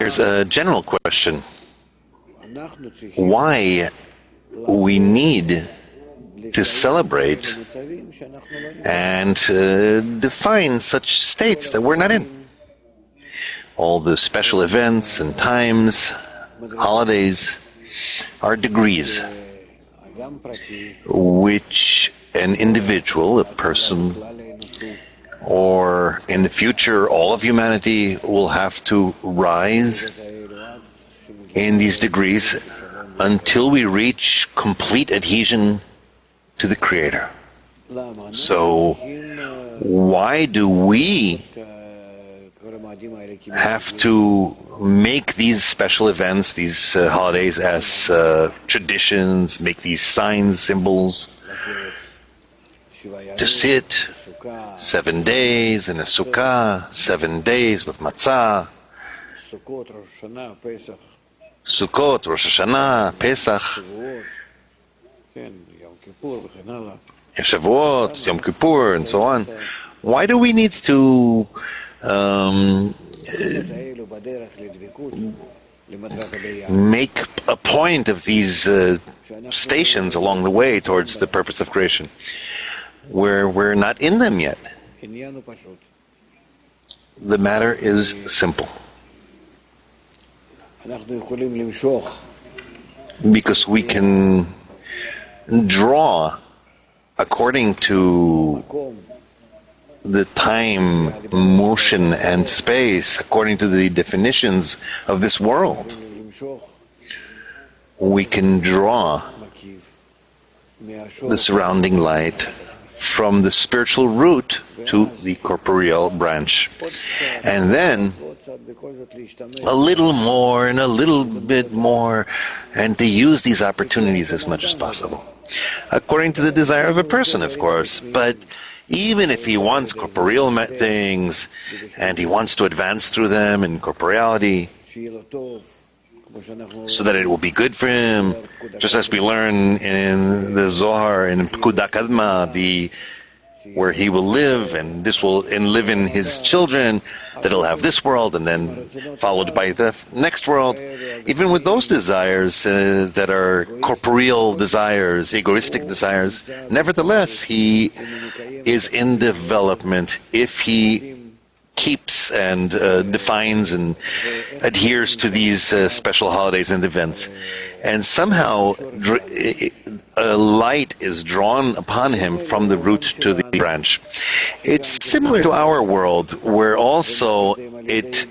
Here's a general question. Why we need to celebrate and define such states that we're not in? All the special events and times, holidays, are degrees which an individual, a person, or in the future all of humanity will have to rise in these degrees until we reach complete adhesion to the Creator. So why do we have to make these special events, these holidays as traditions, make these signs, symbols, to sit 7 days in a sukkah, 7 days with matzah, Sukkot, Rosh Hashanah, Pesach, Shavuot, Yom Kippur, and so on? Why do we need to make a point of these stations along the way towards the purpose of creation, where we're not in them yet? The matter is simple. Because we can draw according to the time, motion, and space, according to the definitions of this world. We can draw the surrounding light from the spiritual root to the corporeal branch. And then a little more and a little bit more, and to use these opportunities as much as possible. According to the desire of a person, of course, but even if he wants corporeal things, and he wants to advance through them in corporeality, so that it will be good for him, just as we learn in the Zohar, in Pekudah Kadma, where he will live, and this will live in his children, that he'll have this world, and then followed by the next world. Even with those desires that are corporeal desires, egoistic desires, nevertheless, he is in development if he keeps and defines and adheres to these special holidays and events. And somehow a light is drawn upon him from the root to the branch. It's similar to our world, where also it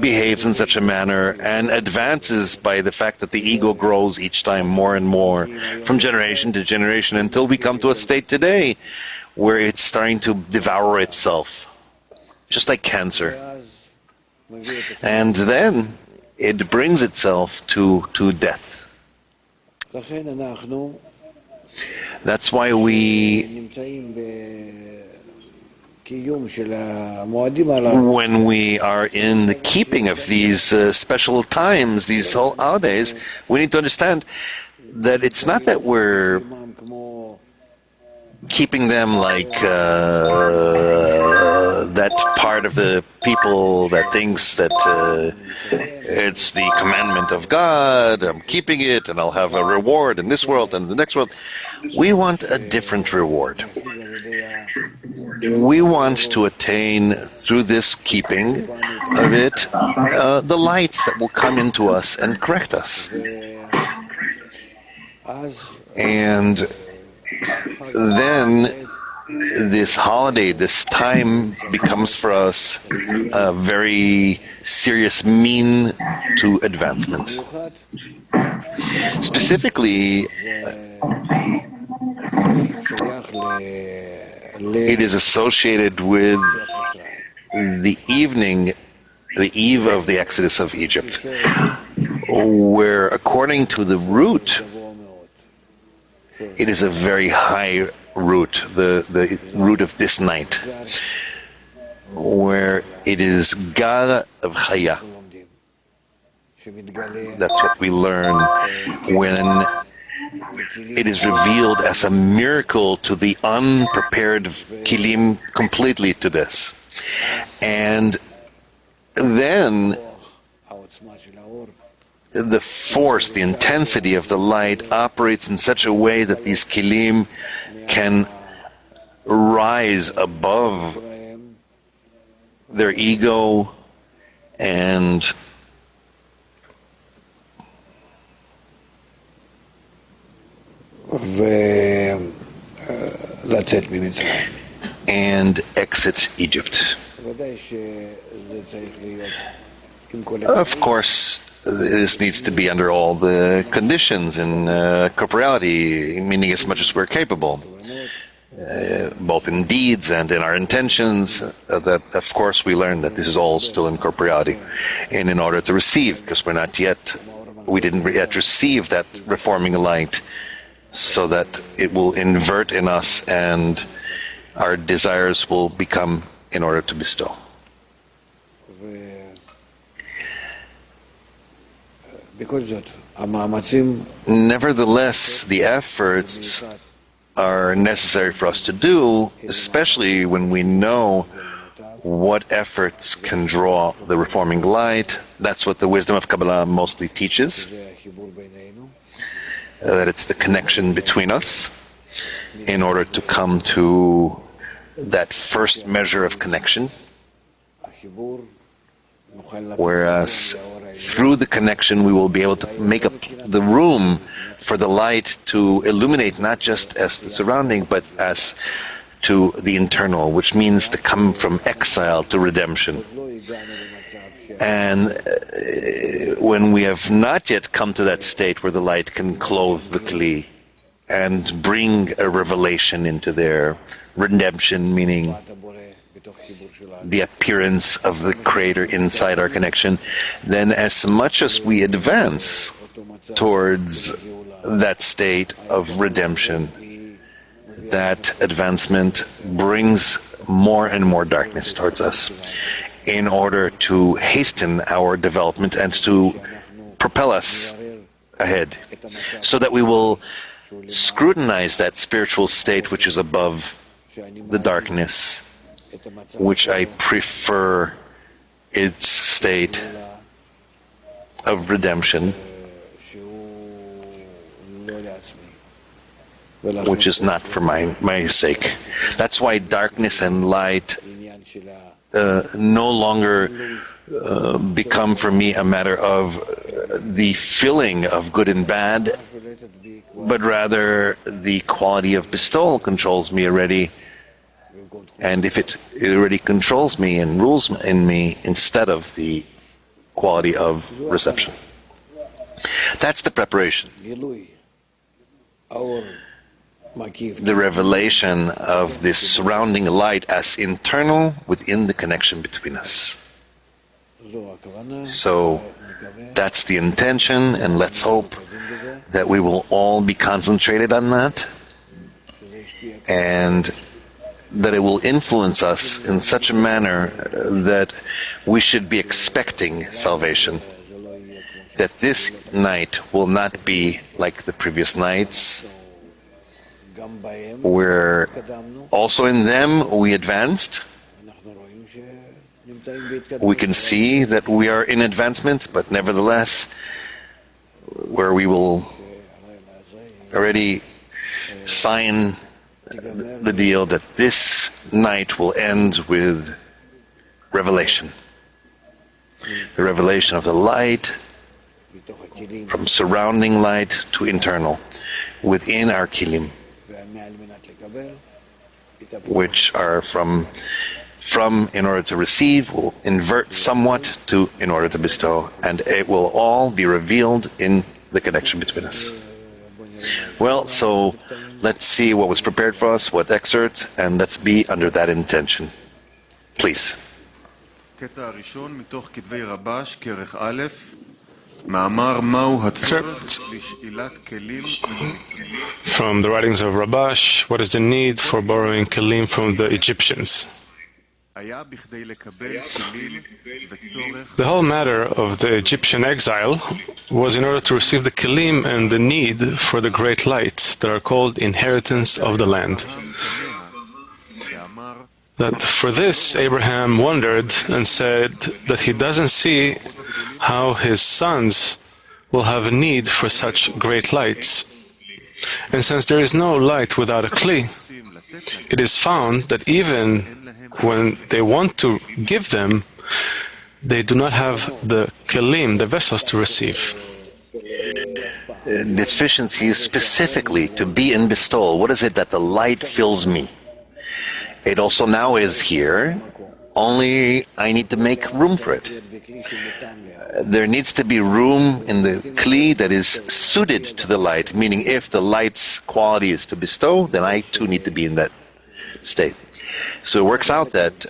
behaves in such a manner and advances by the fact that the ego grows each time more and more from generation to generation, until we come to a state today where it's starting to devour itself, just like cancer. And then it brings itself to death. That's why when we are in the keeping of these special times, these holidays, we need to understand that it's not that we're keeping them like that part of the people that thinks that it's the commandment of God, I'm keeping it and I'll have a reward in this world and the next world. We want a different reward. We want to attain through this keeping of it the lights that will come into us and correct us. And then this holiday, this time, becomes for us a very serious mean to advancement. Specifically, it is associated with the evening, the eve of the Exodus of Egypt, where according to the root, it is a very high root, the root of this night, where it is God of Chaya. That's what we learn when it is revealed as a miracle to the unprepared Kilim completely to this. And then the force, the intensity of the light operates in such a way that these kelim can rise above their ego and exit Egypt. Of course, this needs to be under all the conditions in corporeality, meaning as much as we're capable, both in deeds and in our intentions. That, of course, we learn that this is all still in corporeality, and in order to receive, because we didn't yet receive that reforming light, so that it will invert in us and our desires will become in order to bestow. Nevertheless, the efforts are necessary for us to do, especially when we know what efforts can draw the reforming light. That's what the wisdom of Kabbalah mostly teaches, that it's the connection between us in order to come to that first measure of connection, whereas through the connection we will be able to make up the room for the light to illuminate not just as the surrounding but as to the internal, which means to come from exile to redemption. And when we have not yet come to that state where the light can clothe the Kli and bring a revelation into their redemption, meaning the appearance of the Creator inside our connection, then as much as we advance towards that state of redemption, that advancement brings more and more darkness towards us in order to hasten our development and to propel us ahead, so that we will scrutinize that spiritual state which is above the darkness, which I prefer its state of redemption, which is not for my sake. That's why darkness and light no longer become for me a matter of the feeling of good and bad, but rather the quality of bestowal controls me already. And if it already controls me and rules in me instead of the quality of reception. That's the preparation. The revelation of this surrounding light as internal within the connection between us. So that's the intention, and let's hope that we will all be concentrated on that, and that it will influence us in such a manner that we should be expecting salvation. That this night will not be like the previous nights, where also in them we advanced. We can see that we are in advancement, but nevertheless, where we will already sign the deal that this night will end with revelation. The revelation of the light, from surrounding light to internal, within our kilim, which are from in order to receive, will invert somewhat to in order to bestow, and it will all be revealed in the connection between us. Well, so let's see what was prepared for us, what excerpts, and let's be under that intention. Please. From the writings of Rabash, what is the need for borrowing kelim from the Egyptians? The whole matter of the Egyptian exile was in order to receive the kelim and the need for the great lights that are called inheritance of the land. That for this, Abraham wondered and said that he doesn't see how his sons will have a need for such great lights. And since there is no light without a kli, it is found that even when they want to give them, they do not have the kelim, the vessels to receive. Deficiency is specifically to be in bestowal. What is it that the light fills me? It also now is here, only I need to make room for it. There needs to be room in the kli that is suited to the light, meaning if the light's quality is to bestow, then I too need to be in that state. So it works out that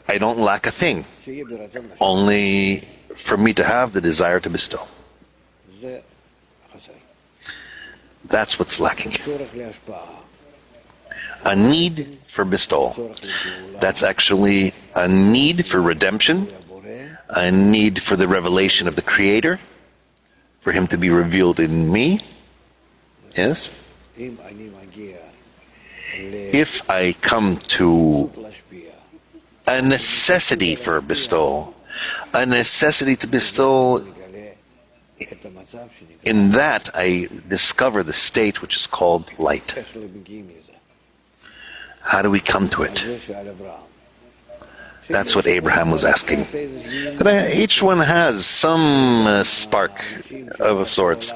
I don't lack a thing, only for me to have the desire to bestow. That's what's lacking. A need for bestowal. That's actually a need for redemption, a need for the revelation of the Creator, for Him to be revealed in me. Yes? If I come to a necessity for bestowal, a necessity to bestow, in that I discover the state which is called light. How do we come to it? That's what Abraham was asking. That each one has some spark of sorts,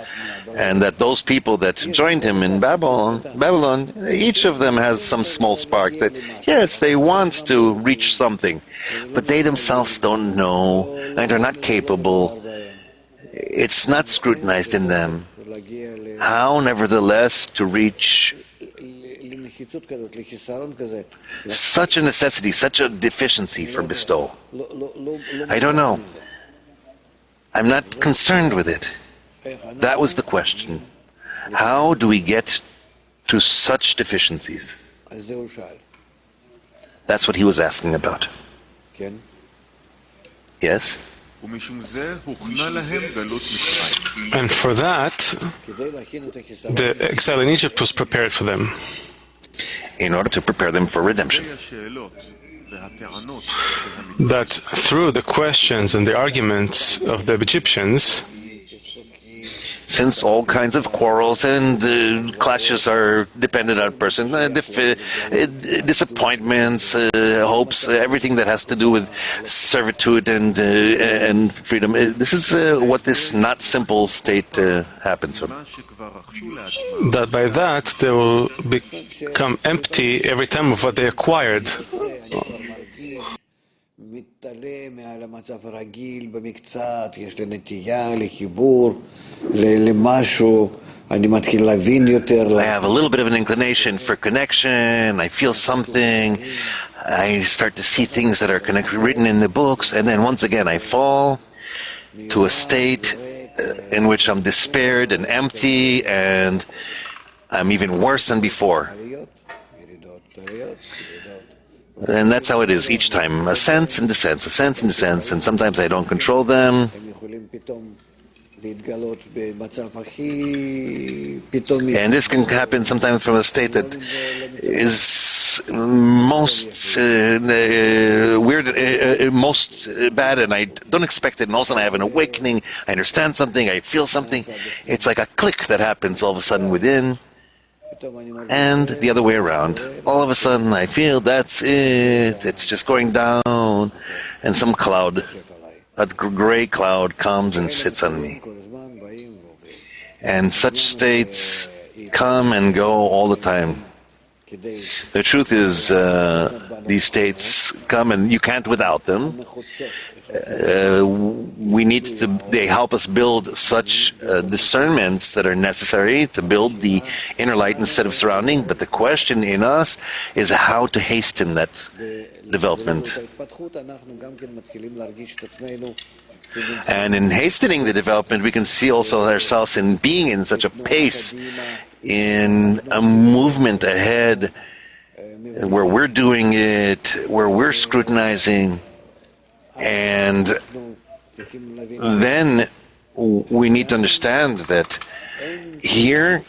and that those people that joined him in Babylon, each of them has some small spark that, yes, they want to reach something, but they themselves don't know, and are not capable. It's not scrutinized in them. How, nevertheless, to reach such a necessity, such a deficiency for bestowal? I don't know. I'm not concerned with it. That was the question. How do we get to such deficiencies? That's what he was asking about. Yes? And for that, the exile in Egypt was prepared for them. In order to prepare them for redemption. That through the questions and the arguments of the Egyptians, since all kinds of quarrels and clashes are dependent on person, disappointments, hopes, everything that has to do with servitude and freedom. This is what this not simple state happens from. That by that they will become empty every time of what they acquired. I have a little bit of an inclination for connection. I feel something. I start to see things that are written in the books, and then once again I fall to a state in which I'm despaired and empty, and I'm even worse than before. And that's how it is each time. Ascents and descents, ascents and descents, and sometimes I don't control them. And this can happen sometimes from a state that is most weird, most bad, and I don't expect it, and all of a sudden I have an awakening, I understand something, I feel something. It's like a click that happens all of a sudden within. And the other way around. All of a sudden I feel that's it. It's just going down. And some cloud, a gray cloud, comes and sits on me. And such states come and go all the time. The truth is, these states come and you can't without them. They help us build such discernments that are necessary to build the inner light instead of surrounding. But the question in us is how to hasten that development. And in hastening the development, we can see also ourselves in being in such a pace, in a movement ahead, where we're doing it, where we're scrutinizing. And then we need to understand that Here,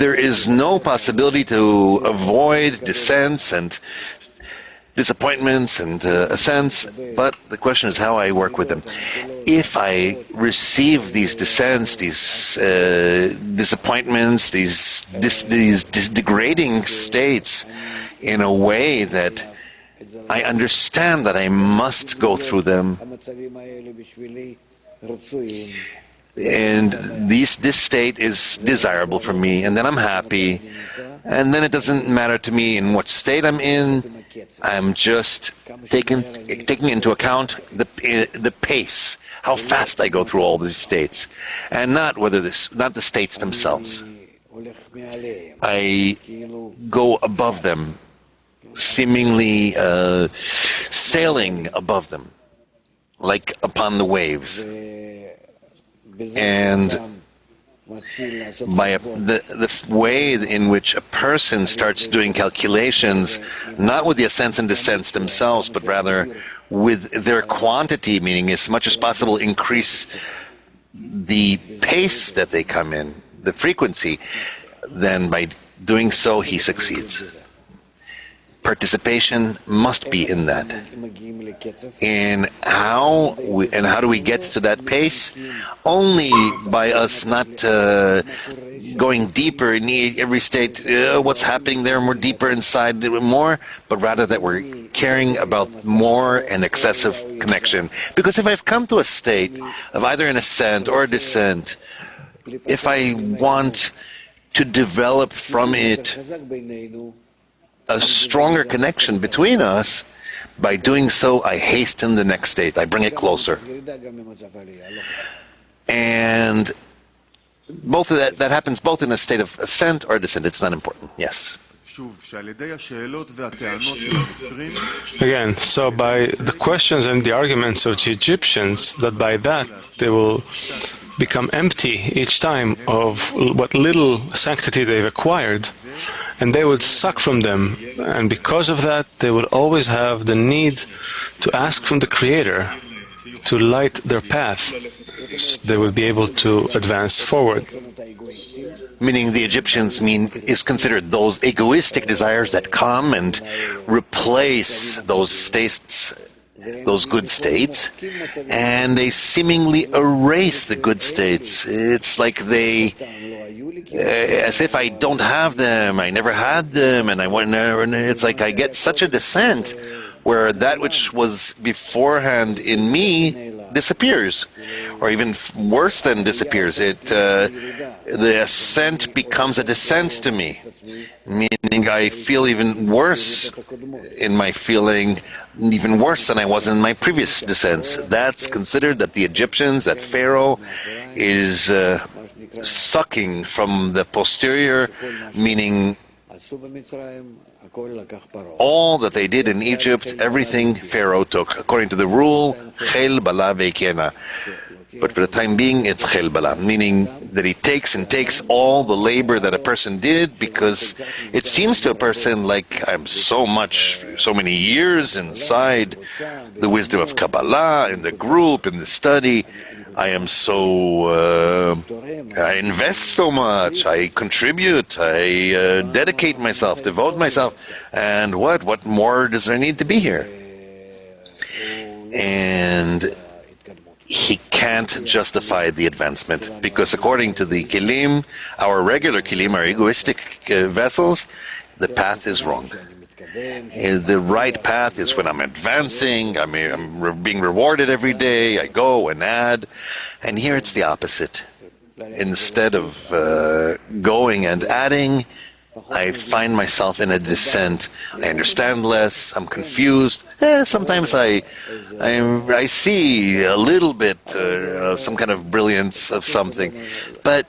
there is no possibility to avoid descents and disappointments and ascents, but the question is how I work with them. If I receive these descents, these disappointments, these degrading states in a way that I understand that I must go through them, and this state is desirable for me, and then I'm happy, and then it doesn't matter to me in what state I'm in. I'm just taking into account the pace, how fast I go through all these states, and not the states themselves. I go above them, seemingly sailing above them, like upon the waves. And by the way in which a person starts doing calculations, not with the ascents and descents themselves, but rather with their quantity, meaning as much as possible increase the pace that they come in, the frequency, then by doing so he succeeds. Participation must be in that. And how do we get to that pace? Only by us not going deeper in every state, what's happening there, more deeper inside, more, but rather that we're caring about more and excessive connection. Because if I've come to a state of either an ascent or a descent, if I want to develop from it a stronger connection between us, by doing so, I hasten the next state. I bring it closer. And both of that happens both in a state of ascent or descent. It's not important. Yes. Again, so by the questions and the arguments of the Egyptians, that by that they will become empty each time of what little sanctity they've acquired, and they would suck from them, and because of that they would always have the need to ask from the Creator to light their path, so they would be able to advance forward. Meaning the Egyptians is considered those egoistic desires that come and replace those states, those good states, and they seemingly erase the good states. It's like they, as if I don't have them, I never had them, and it's like I get such a descent where that which was beforehand in me disappears, or even worse than disappears. The ascent becomes a descent to me, meaning I feel even worse in my feeling, even worse than I was in my previous descents. That's considered that the Egyptians, that Pharaoh, is sucking from the posterior, meaning all that they did in Egypt, everything Pharaoh took, according to the rule, Chel Bala Veikena. But for the time being, it's Chel Bala, meaning that he takes all the labor that a person did, because it seems to a person like I'm so many years inside the wisdom of Kabbalah, in the group, in the study. I am I invest so much, I contribute, I dedicate myself, devote myself, and what more does there need to be here? And he can't justify the advancement, because according to the Kelim, our regular Kelim, our egoistic vessels, the path is wrong. The right path is when I'm advancing, I'm being rewarded every day, I go and add, and here it's the opposite. Instead of going and adding, I find myself in a descent. I understand less, I'm confused. Sometimes I see a little bit of some kind of brilliance of something, but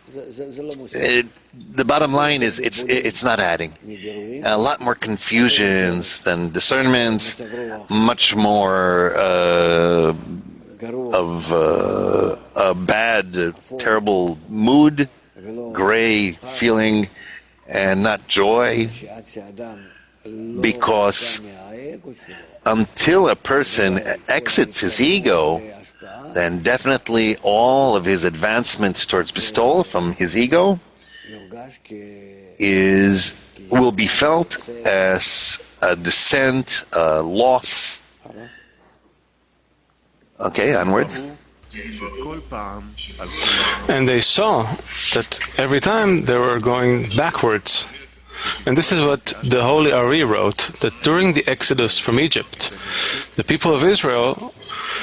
the bottom line is it's not adding. A lot more confusions than discernments, much more of a bad, terrible mood, gray feeling, and not joy, because until a person exits his ego, then definitely all of his advancement towards bestowal from his ego will be felt as a descent, a loss. Okay, onwards. And they saw that every time they were going backwards. And this is what the Holy Ari wrote, that during the Exodus from Egypt, the people of Israel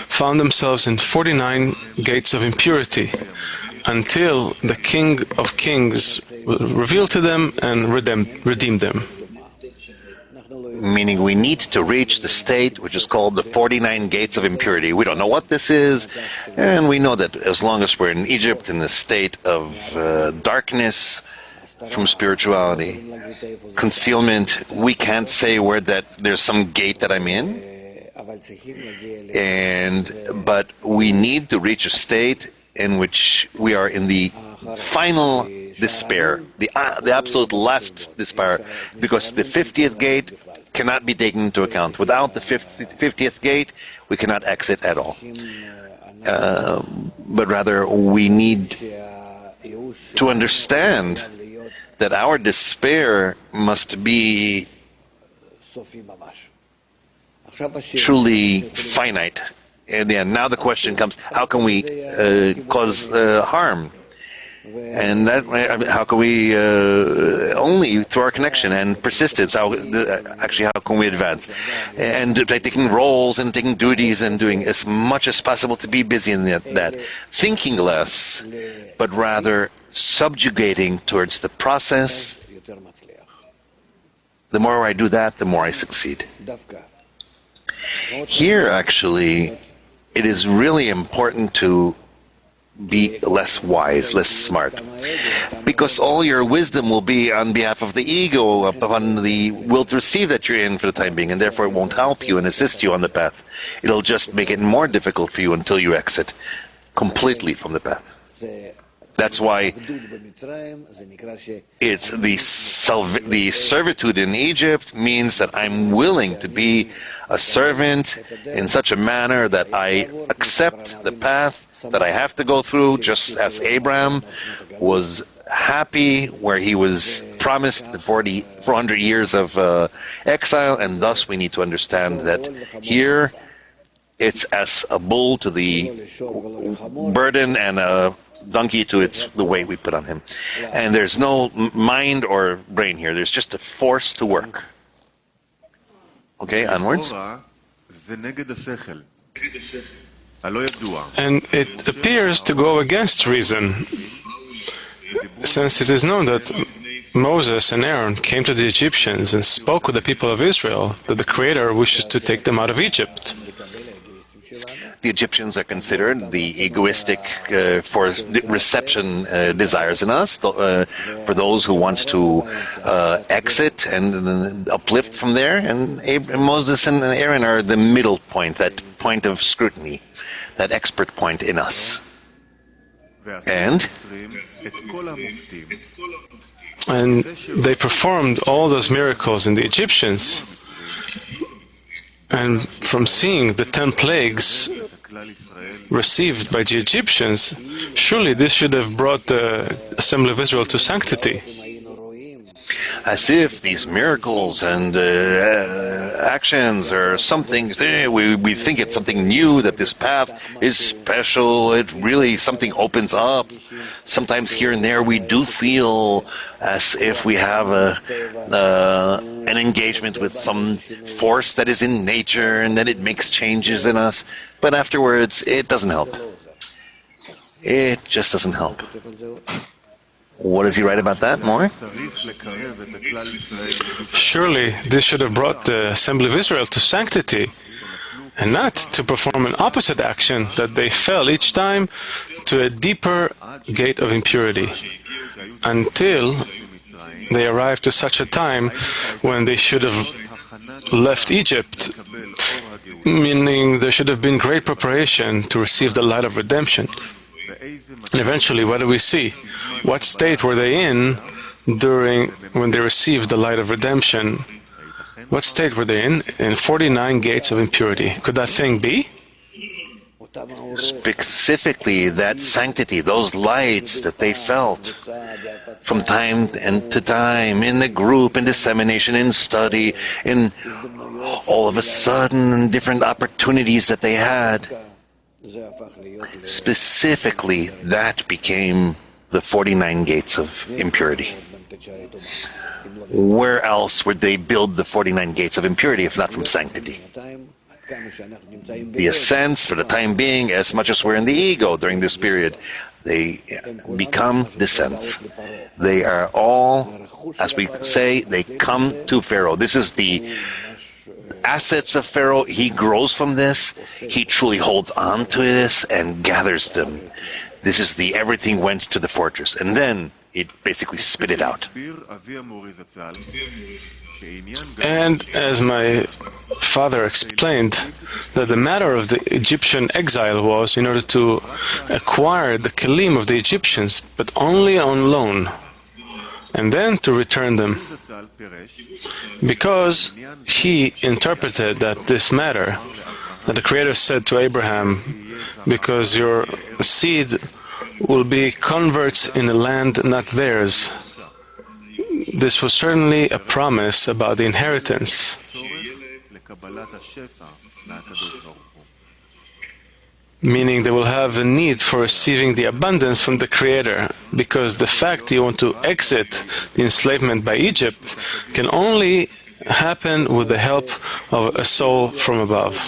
found themselves in 49 gates of impurity until the King of Kings revealed to them and redeemed them. Meaning we need to reach the state which is called the 49 gates of impurity. We don't know what this is, and we know that as long as we're in Egypt in a state of darkness from spirituality, concealment, we can't say where that there's some gate that I'm in, but we need to reach a state in which we are in the final despair, the absolute last despair, because the 50th gate cannot be taken into account. Without the 50th gate, we cannot exit at all. But rather, we need to understand that our despair must be truly finite. And then now the question comes, how can we cause harm? And how can we only through our connection and persistence? How can we advance? And by taking roles and taking duties and doing as much as possible to be busy in that, thinking less, but rather subjugating towards the process. The more I do that, the more I succeed. Here, actually, it is really important to be less wise, less smart, because all your wisdom will be on behalf of the ego, upon the will to receive that you're in for the time being, and therefore it won't help you and assist you on the path. It'll just make it more difficult for you until you exit completely from the path. That's why it's the servitude in Egypt means that I'm willing to be a servant in such a manner that I accept the path that I have to go through, just as Abraham was happy where he was promised the 400 years of exile, and thus we need to understand that here it's as a bull to the burden and a donkey to the weight we put on him. And there's no mind or brain here. There's just a force to work. Okay, onwards. And it appears to go against reason, since it is known that Moses and Aaron came to the Egyptians and spoke with the people of Israel that the Creator wishes to take them out of Egypt. The Egyptians are considered the egoistic for reception desires in us, for those who want to exit and uplift from there. And Moses and Aaron are the middle point, that point of scrutiny, that expert point in us. And they performed all those miracles in the Egyptians. And from seeing the 10 plagues received by the Egyptians, surely this should have brought the Assembly of Israel to sanctity. As if these miracles and actions are something, we think it's something new, that this path is special, it really, something opens up. Sometimes here and there we do feel as if we have an engagement with some force that is in nature and that it makes changes in us. But afterwards, it doesn't help. It just doesn't help. What does he write about that more? Surely this should have brought the Assembly of Israel to sanctity, and not to perform an opposite action, that they fell each time to a deeper gate of impurity, until they arrived to such a time when they should have left Egypt, meaning there should have been great preparation to receive the light of redemption. And eventually, what do we see? What state were they in when they received the light of redemption? What state were they in? In 49 gates of impurity. Could that thing be? specifically that sanctity, those lights that they felt from time and to time in the group, in dissemination, in study, in all of a sudden different opportunities that they had. Specifically, that became the 49 gates of impurity. Where else would they build the 49 gates of impurity if not from sanctity? The ascents, for the time being, as much as we're in the ego during this period, they become descents. They are all, as we say, they come to Pharaoh. This is the assets of Pharaoh. He grows from this. He truly holds on to this and gathers them. This is the everything went to the fortress. And then it basically spit it out. And as my father explained, that the matter of the Egyptian exile was in order to acquire the kelim of the Egyptians, but only on loan, and then to return them. Because he interpreted that this matter, that the Creator said to Abraham, because your seed will be converts in a land not theirs. This was certainly a promise about the inheritance. Meaning they will have a need for receiving the abundance from the Creator, because the fact you want to exit the enslavement by Egypt can only happen with the help of a soul from above.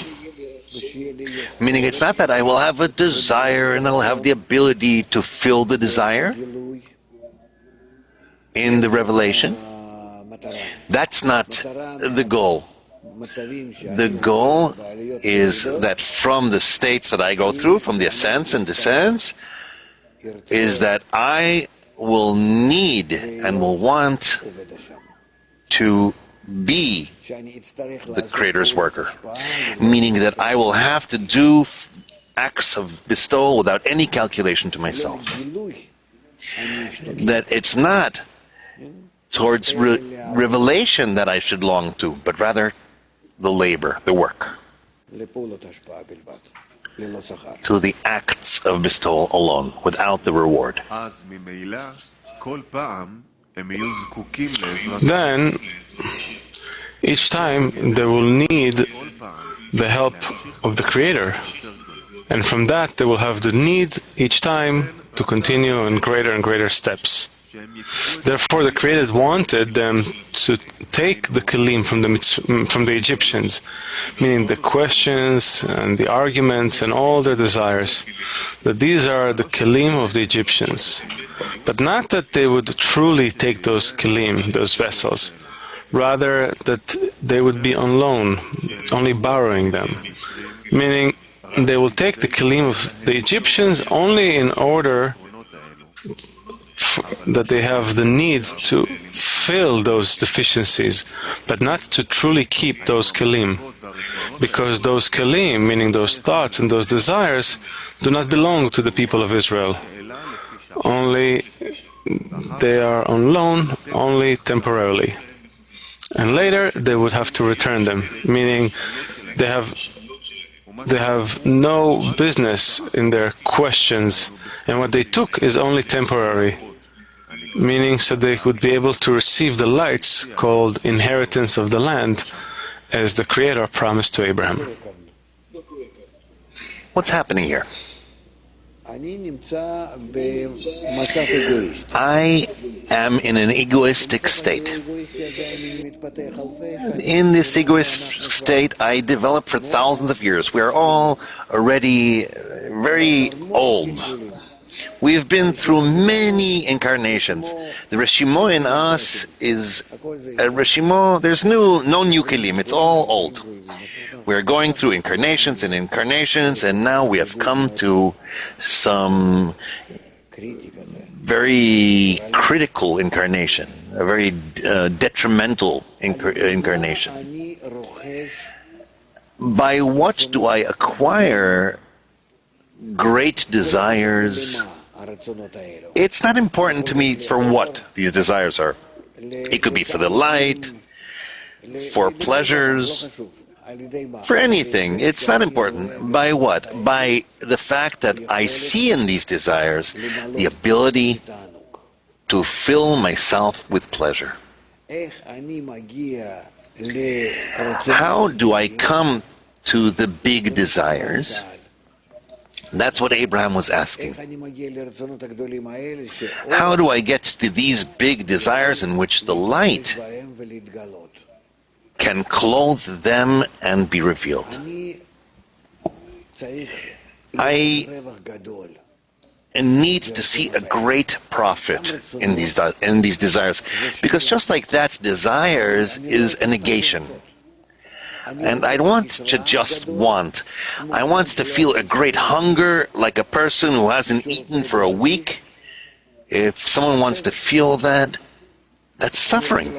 Meaning it's not that I will have a desire and I'll have the ability to fill the desire in the revelation. That's not the goal. The goal is that from the states that I go through, from the ascents and descents, is that I will need and will want to be the Creator's worker, meaning that I will have to do acts of bestowal without any calculation to myself. That it's not towards revelation that I should long to, but rather the labor, the work, to the acts of bestowal alone, without the reward. Then, each time they will need the help of the Creator, and from that they will have the need each time to continue in greater and greater steps. Therefore, the Creator wanted them to take the kelim from the Egyptians, meaning the questions and the arguments and all their desires, that these are the kelim of the Egyptians. But not that they would truly take those kelim, those vessels, rather that they would be on loan, only borrowing them, meaning they will take the kelim of the Egyptians only in order that they have the need to fill those deficiencies, but not to truly keep those kelim, because those kelim, meaning those thoughts and those desires, do not belong to the people of Israel. Only they are on loan, only temporarily. And later they would have to return them, meaning they have no business in their questions, and what they took is only temporary, meaning so they would be able to receive the lights called inheritance of the land, as the Creator promised to Abraham. What's happening here? I am in an egoistic state. In this egoistic state, I developed for thousands of years. We are all already very old. We've been through many incarnations. The Reshimo in us is a Reshimo. There's no new kelim. It's all old. We're going through incarnations and incarnations, and now we have come to some very critical incarnation, a very detrimental incarnation. By what do I acquire great desires? It's not important to me for what these desires are. It could be for the light, for pleasures, For anything, it's not important. By what? By the fact that I see in these desires the ability to fill myself with pleasure. How do I come to the big desires? That's what Abraham was asking. How do I get to these big desires in which the light can clothe them and be revealed? I need to see a great profit in these desires, because just like that, desires is a negation. And I want to just want. I want to feel a great hunger, like a person who hasn't eaten for a week. If someone wants to feel that, that's suffering.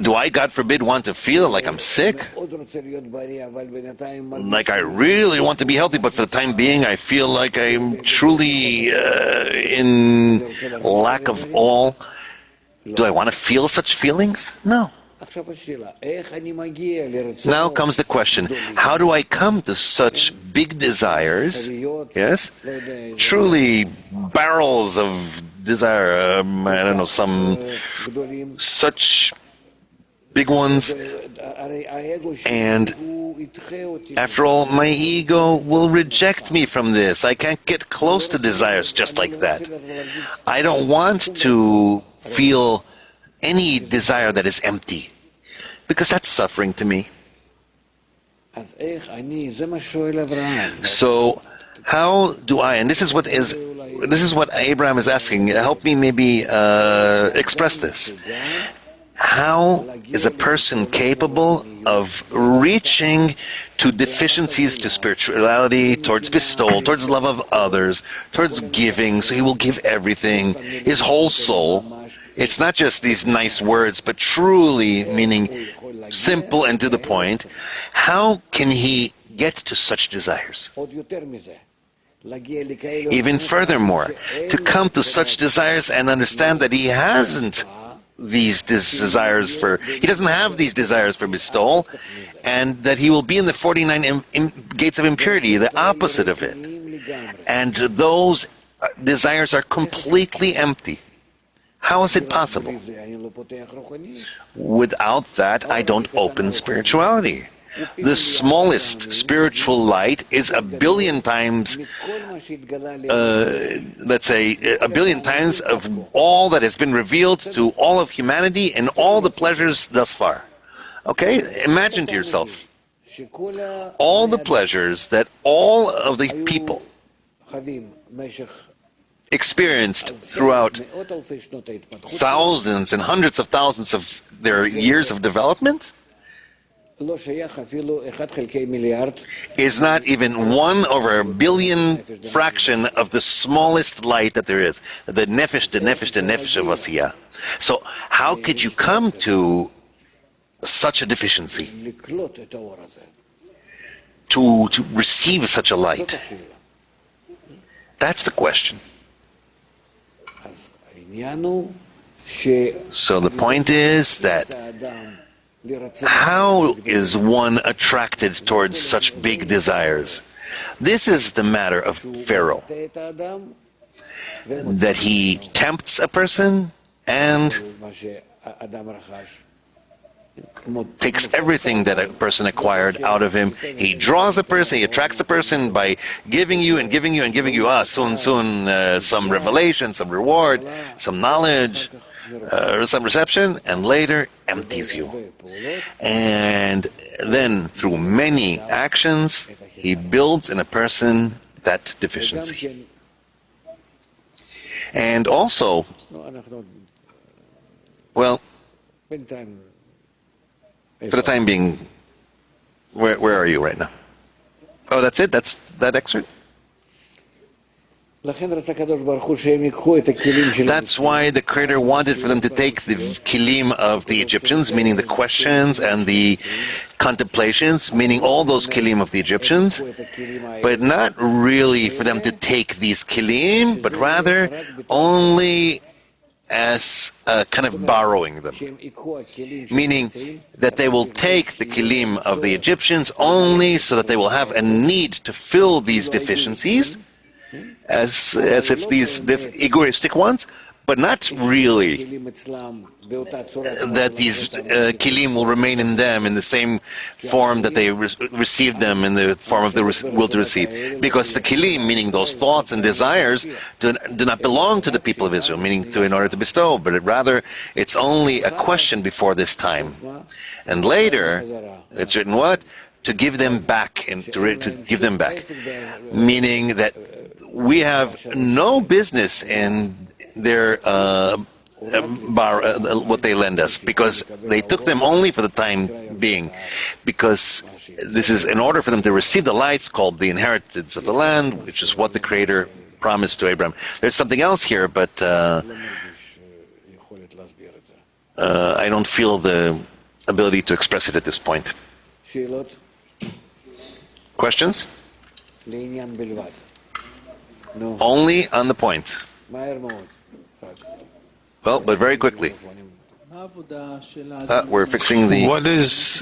Do I, God forbid, want to feel like I'm sick? Like I really want to be healthy, but for the time being, I feel like I'm truly in lack of all. Do I want to feel such feelings? No. Now comes the question, how do I come to such big desires? Yes? Truly barrels of desire, I don't know, some such big ones. And after all, my ego will reject me from this. I can't get close to desires just like that. I don't want to feel any desire that is empty, because that's suffering to me. So how do I, and this is what Abraham is asking, help me maybe express this. How is a person capable of reaching to deficiencies, to spirituality, towards bestowal, towards love of others, towards giving, so he will give everything, his whole soul? It's not just these nice words, but truly meaning simple and to the point. How can he get to such desires? Even furthermore, to come to such desires and understand that he hasn't these desires for, he doesn't have these desires for bestowal, and that he will be in the 49 gates of impurity, the opposite of it. And those desires are completely empty. How is it possible? Without that, I don't open spirituality. The smallest spiritual light is a billion times, let's say, a billion times of all that has been revealed to all of humanity and all the pleasures thus far. Okay? Imagine to yourself all the pleasures that all of the people experienced throughout thousands and hundreds of thousands of their years of development is not even 1 over a billion fraction of the smallest light that there is, the nefesh of Asiya. So how could you come to such a deficiency, to receive such a light? That's the question. So the point is that how is one attracted towards such big desires? This is the matter of Pharaoh, that he tempts a person and takes everything that a person acquired out of him. He draws a person, he attracts a person by giving you and giving you and giving you, soon, some revelation, some reward, some knowledge, some reception, and later empties you. And then through many actions, he builds in a person that deficiency. And also, well, for the time being, where are you right now? Oh, that's it? That's that excerpt? That's why the Creator wanted for them to take the kilim of the Egyptians, meaning the questions and the contemplations, meaning all those kilim of the Egyptians, but not really for them to take these kilim, but rather only as kind of borrowing them, meaning that they will take the kilim of the Egyptians only so that they will have a need to fill these deficiencies, as if these egoistic ones, but not really that these kilim will remain in them in the same form that they received them in the form of the will to receive. Because the kilim, meaning those thoughts and desires, do not belong to the people of Israel, meaning in order to bestow, but rather it's only a question before this time. And later, it's written what? To give them back, and to give them back. Meaning that we have no business in their what they lend us, because they took them only for the time being, because this is in order for them to receive the lights called the inheritance of the land, which is what the Creator promised to Abraham. There's something else here, but I don't feel the ability to express it at this point. Questions? Only on the point. Well, but very quickly. We're fixing the... What is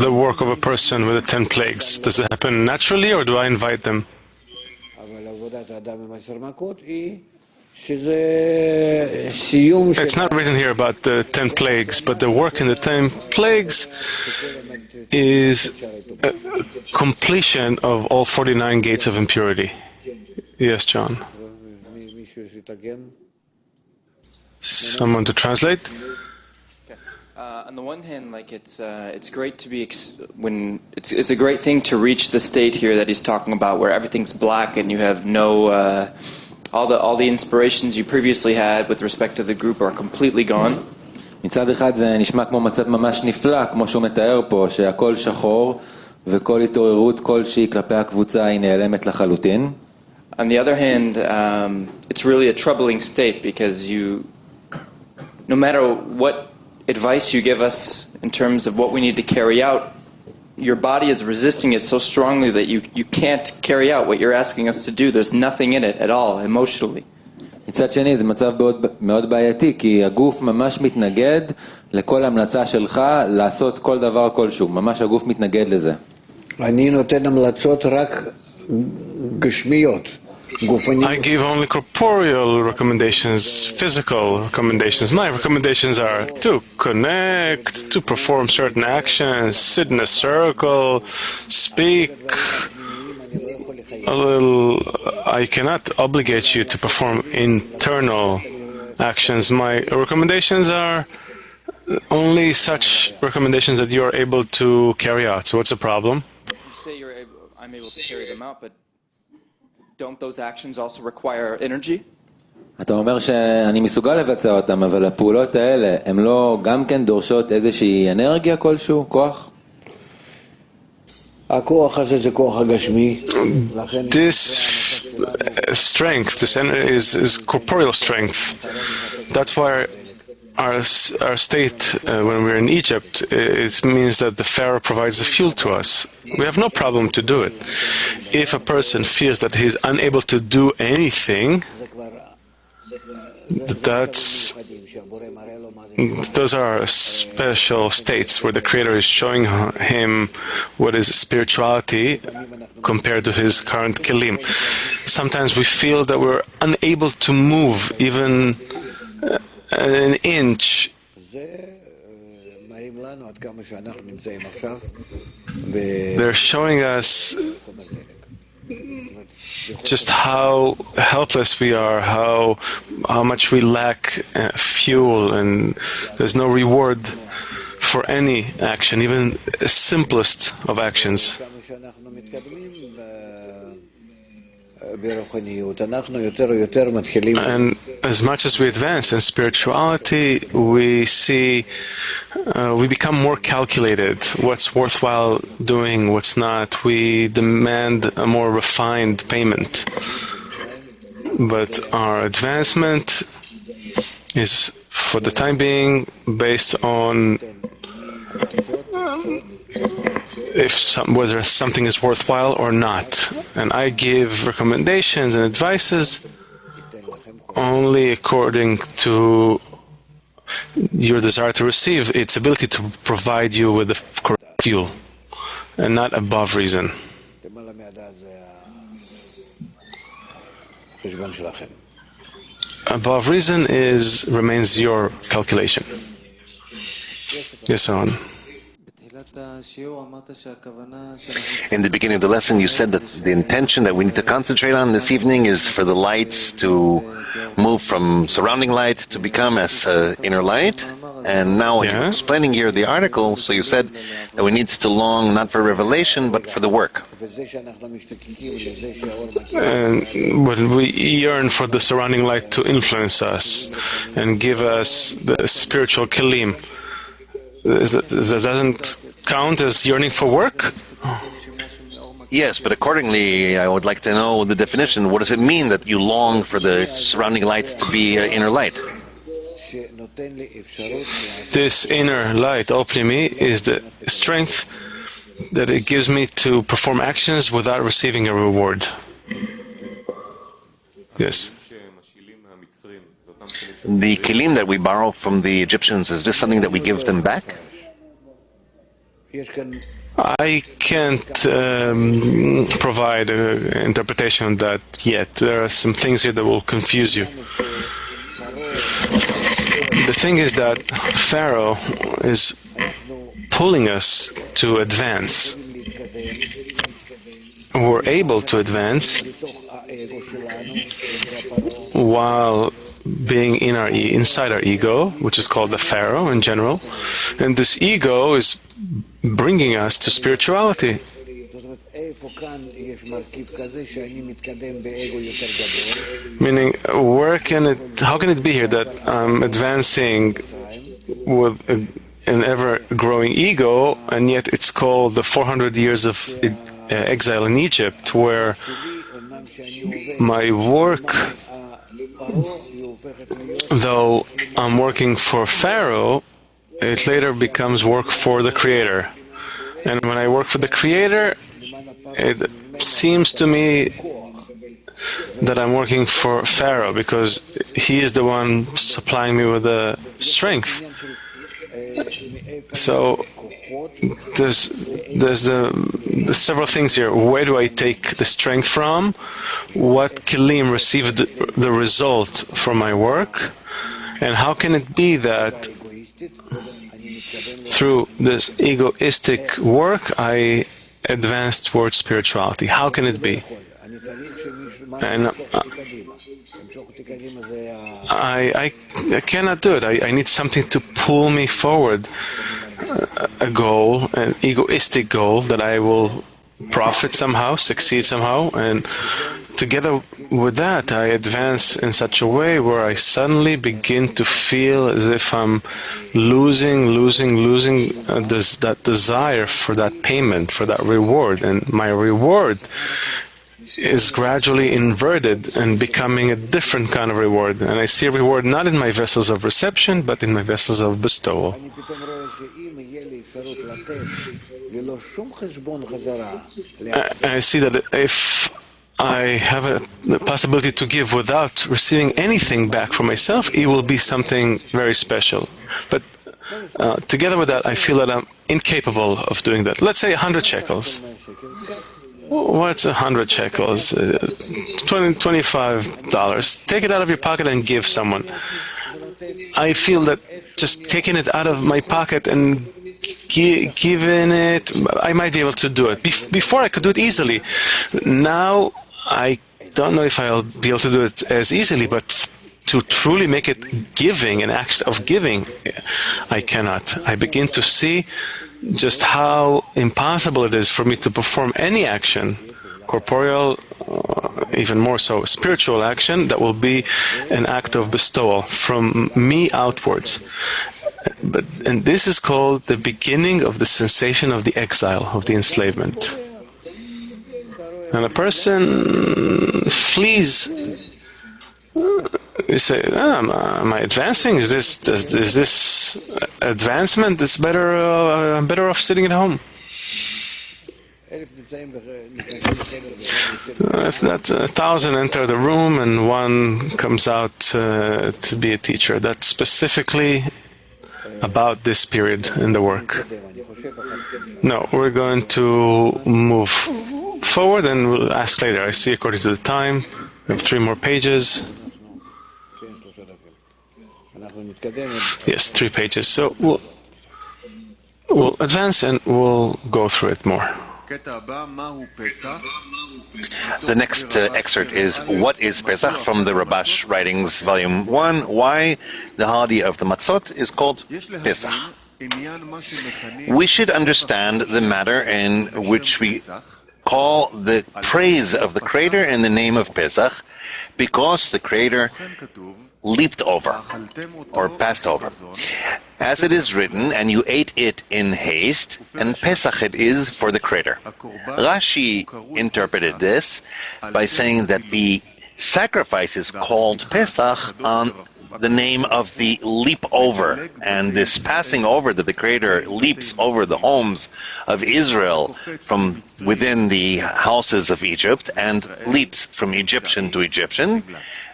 the work of a person with the 10 plagues? Does it happen naturally, or do I invite them? It's not written here about the 10 plagues, but the work in the 10 plagues is completion of all 49 gates of impurity. Yes, John. Someone to translate? On the one hand, like it's great to be when it's a great thing to reach the state here that he's talking about, where everything's black and you have no all the inspirations you previously had with respect to the group are completely gone. מצד אחד זה נשמע כמו מצב ממש נפלא, כמו שהוא מתאר פה, שהכל שחור וכל התעוררות כלשהי כלפי הקבוצה היא נעלמת לחלוטין. On the other hand, it's really a troubling state, because no matter what advice you give us in terms of what we need to carry out, your body is resisting it so strongly that you can't carry out what you're asking us to do. There's nothing in it at all, emotionally. מצד שני זה מצב מאוד בעייתי, כי הגוף ממש מתנגד לכל המלצה שלך לעשות כל דבר כלשהו. ממש הגוף מתנגד לזה. אני נותן המלצות רק גשמיות. I give only corporeal recommendations, physical recommendations. My recommendations are to connect, to perform certain actions, sit in a circle, speak a little. I cannot obligate you to perform internal actions. My recommendations are only such recommendations that you are able to carry out. So what's the problem? You say I'm able to carry them out, but don't those actions also require energy? אתה אומר שאני מסוגל לבצע אותם, אבל הפעולות האלה הן לא גם כן דורשות איזושהי אנרגיה כלשהו, כוח? הכוח הזה זה כוח הגשמי. This strength, this energy is corporeal strength. That's why our state, when we're in Egypt, it means that the Pharaoh provides the fuel to us. We have no problem to do it. If a person feels that he's unable to do anything, those are special states where the Creator is showing him what is spirituality compared to his current kilim. Sometimes we feel that we're unable to move even an inch. They're showing us just how helpless we are, how much we lack fuel, and there's no reward for any action, even the simplest of actions. And as much as we advance in spirituality, we see, we become more calculated. What's worthwhile doing, what's not. We demand a more refined payment. But our advancement is, for the time being, based on whether something is worthwhile or not. And I give recommendations and advices only according to your desire to receive, its ability to provide you with the correct fuel, and not above reason. למעלה מהדעת זה החשבון שלכם. Above reason remains your calculation. Yes, on. In the beginning of the lesson, you said that the intention that we need to concentrate on this evening is for the lights to move from surrounding light to become as inner light. And now when you're explaining here the article, so you said that we need to long not for revelation, but for the work. And when we yearn for the surrounding light to influence us and give us the spiritual kelim, that doesn't count as yearning for work? Yes, but accordingly, I would like to know the definition. What does it mean that you long for the surrounding light to be inner light? This inner light, Opnimi, is the strength that it gives me to perform actions without receiving a reward. Yes. The kelim that we borrow from the Egyptians, is this something that we give them back? I can't provide an interpretation of that yet. There are some things here that will confuse you. The thing is that Pharaoh is pulling us to advance. We're able to advance while being inside our ego, which is called the Pharaoh in general. And this ego is bringing us to spirituality. Meaning, how can it be here that I'm advancing with an ever-growing ego, and yet it's called the 400 years of exile in Egypt, where my work, though I'm working for Pharaoh, it later becomes work for the Creator. And when I work for the Creator, it seems to me that I'm working for Pharaoh because he is the one supplying me with the strength. So there's several things here. Where do I take the strength from? What kelim received the result from my work? And how can it be that through this egoistic work I advance towards spirituality? How can it be? And I cannot do it. I need something to pull me forward, a goal, an egoistic goal that I will profit somehow, succeed somehow, and together with that I advance in such a way where I suddenly begin to feel as if I'm losing that desire for that payment, for that reward, and my reward is gradually inverted and becoming a different kind of reward. And I see a reward not in my vessels of reception, but in my vessels of bestowal. I see that if I have the possibility to give without receiving anything back from myself, it will be something very special. But together with that, I feel that I'm incapable of doing that. Let's say 100 shekels. What's 100 shekels? $25. Take it out of your pocket and give someone. I feel that just taking it out of my pocket and giving it, I might be able to do it. Before I could do it easily. Now I don't know if I'll be able to do it as easily, but to truly make it giving, an act of giving, I cannot. I begin to see just how impossible it is for me to perform any action, corporeal, even more so spiritual action, that will be an act of bestowal from me outwards. And this is called the beginning of the sensation of the exile, of the enslavement. And a person flees. You say, am I advancing? Is this advancement? It's better. I'm better off sitting at home. That 1,000 enter the room and one comes out to be a teacher. That's specifically about this period in the work. No, we're going to move forward and we'll ask later. I see according to the time, we have 3 more pages. Yes, 3 pages. So we'll advance and we'll go through it more. The next excerpt is What is Pesach from the Rabash Writings, Volume 1. Why the holiday of the Matzot is called Pesach. We should understand the matter in which we call the praise of the Creator in the name of Pesach, because the Creator leaped over or passed over. As it is written, and you ate it in haste, and Pesach it is for the Creator. Rashi interpreted this by saying that the sacrifice is called Pesach on the name of the leap over, and this passing over that the Creator leaps over the homes of Israel from within the houses of Egypt and leaps from Egyptian to Egyptian.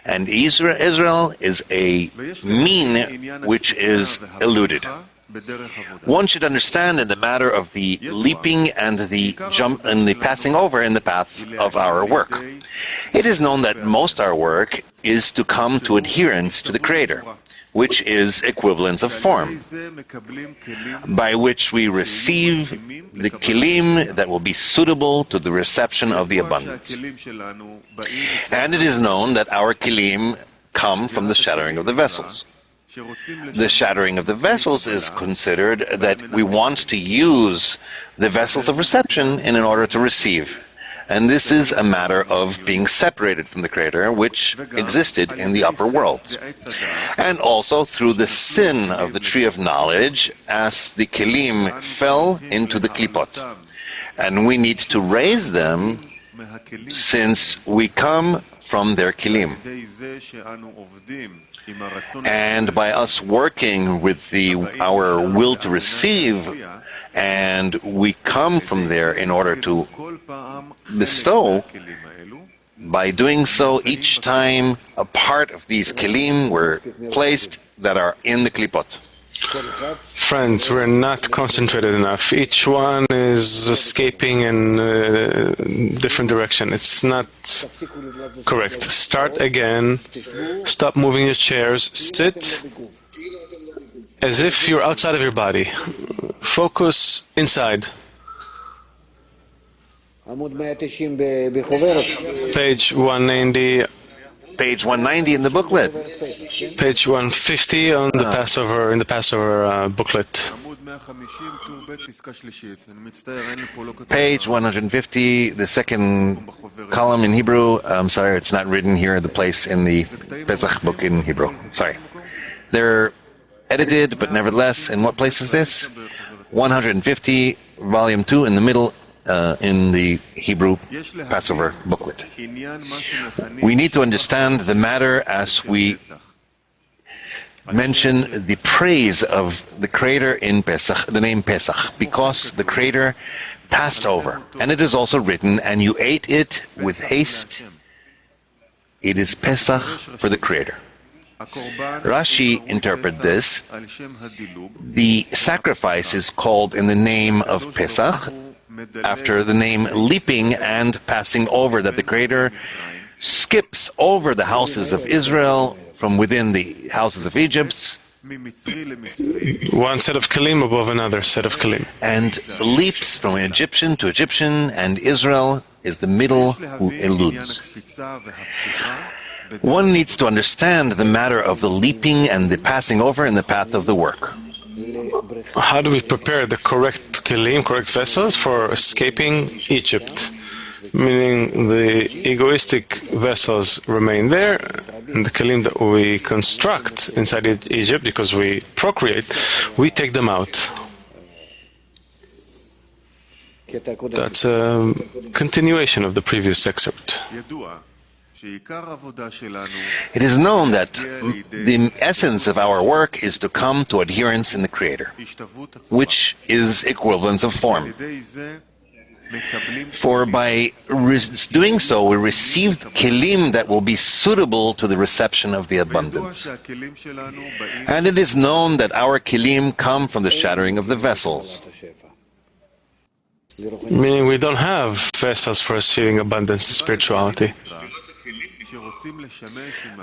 And Israel is a mean which is eluded. One should understand in the matter of the leaping and the jump and the passing over in the path of our work. It is known that most our work is to come to adherence to the Creator, which is equivalence of form, by which we receive the kilim that will be suitable to the reception of the abundance. And it is known that our kilim come from the shattering of the vessels. The shattering of the vessels is considered that we want to use the vessels of reception in order to receive. And this is a matter of being separated from the Creator, which existed in the upper worlds. And also through the sin of the tree of knowledge, as the kelim fell into the klipot. And we need to raise them since we come from their kelim. And by us working with our will to receive, and we come from there in order to bestow, by doing so, each time a part of these kelim were placed that are in the klipot. Friends, we're not concentrated enough. Each one is escaping in a different direction. It's not correct. Start again. Stop moving your chairs. Sit as if you're outside of your body. Focus inside. Page 190. Page 190 in the booklet. Page 150 on the Passover, in the Passover booklet. Page 150, the second column in Hebrew. I'm sorry, it's not written here, the place in the Pesach book in Hebrew. Sorry. They're edited, but nevertheless, in what place is this? 150, volume 2 in the middle. In the Hebrew Passover booklet. We need to understand the matter as we mention the praise of the Creator in Pesach, the name Pesach, because the Creator passed over. And it is also written, and you ate it with haste. It is Pesach for the Creator. Rashi interprets this. The sacrifice is called in the name of Pesach, after the name leaping and passing over, that the Creator skips over the houses of Israel from within the houses of Egypt. One set of kelim above another set of kelim. And leaps from Egyptian to Egyptian, and Israel is the middle who eludes. One needs to understand the matter of the leaping and the passing over in the path of the work. How do we prepare the correct kelim, correct vessels for escaping Egypt? Meaning the egoistic vessels remain there, and the kelim that we construct inside Egypt, because we procreate, we take them out. That's a continuation of the previous excerpt. It is known that the essence of our work is to come to adherence in the Creator, which is equivalence of form. For by doing so, we received kelim that will be suitable to the reception of the abundance. And it is known that our kelim come from the shattering of the vessels. Meaning we don't have vessels for receiving abundance and spirituality.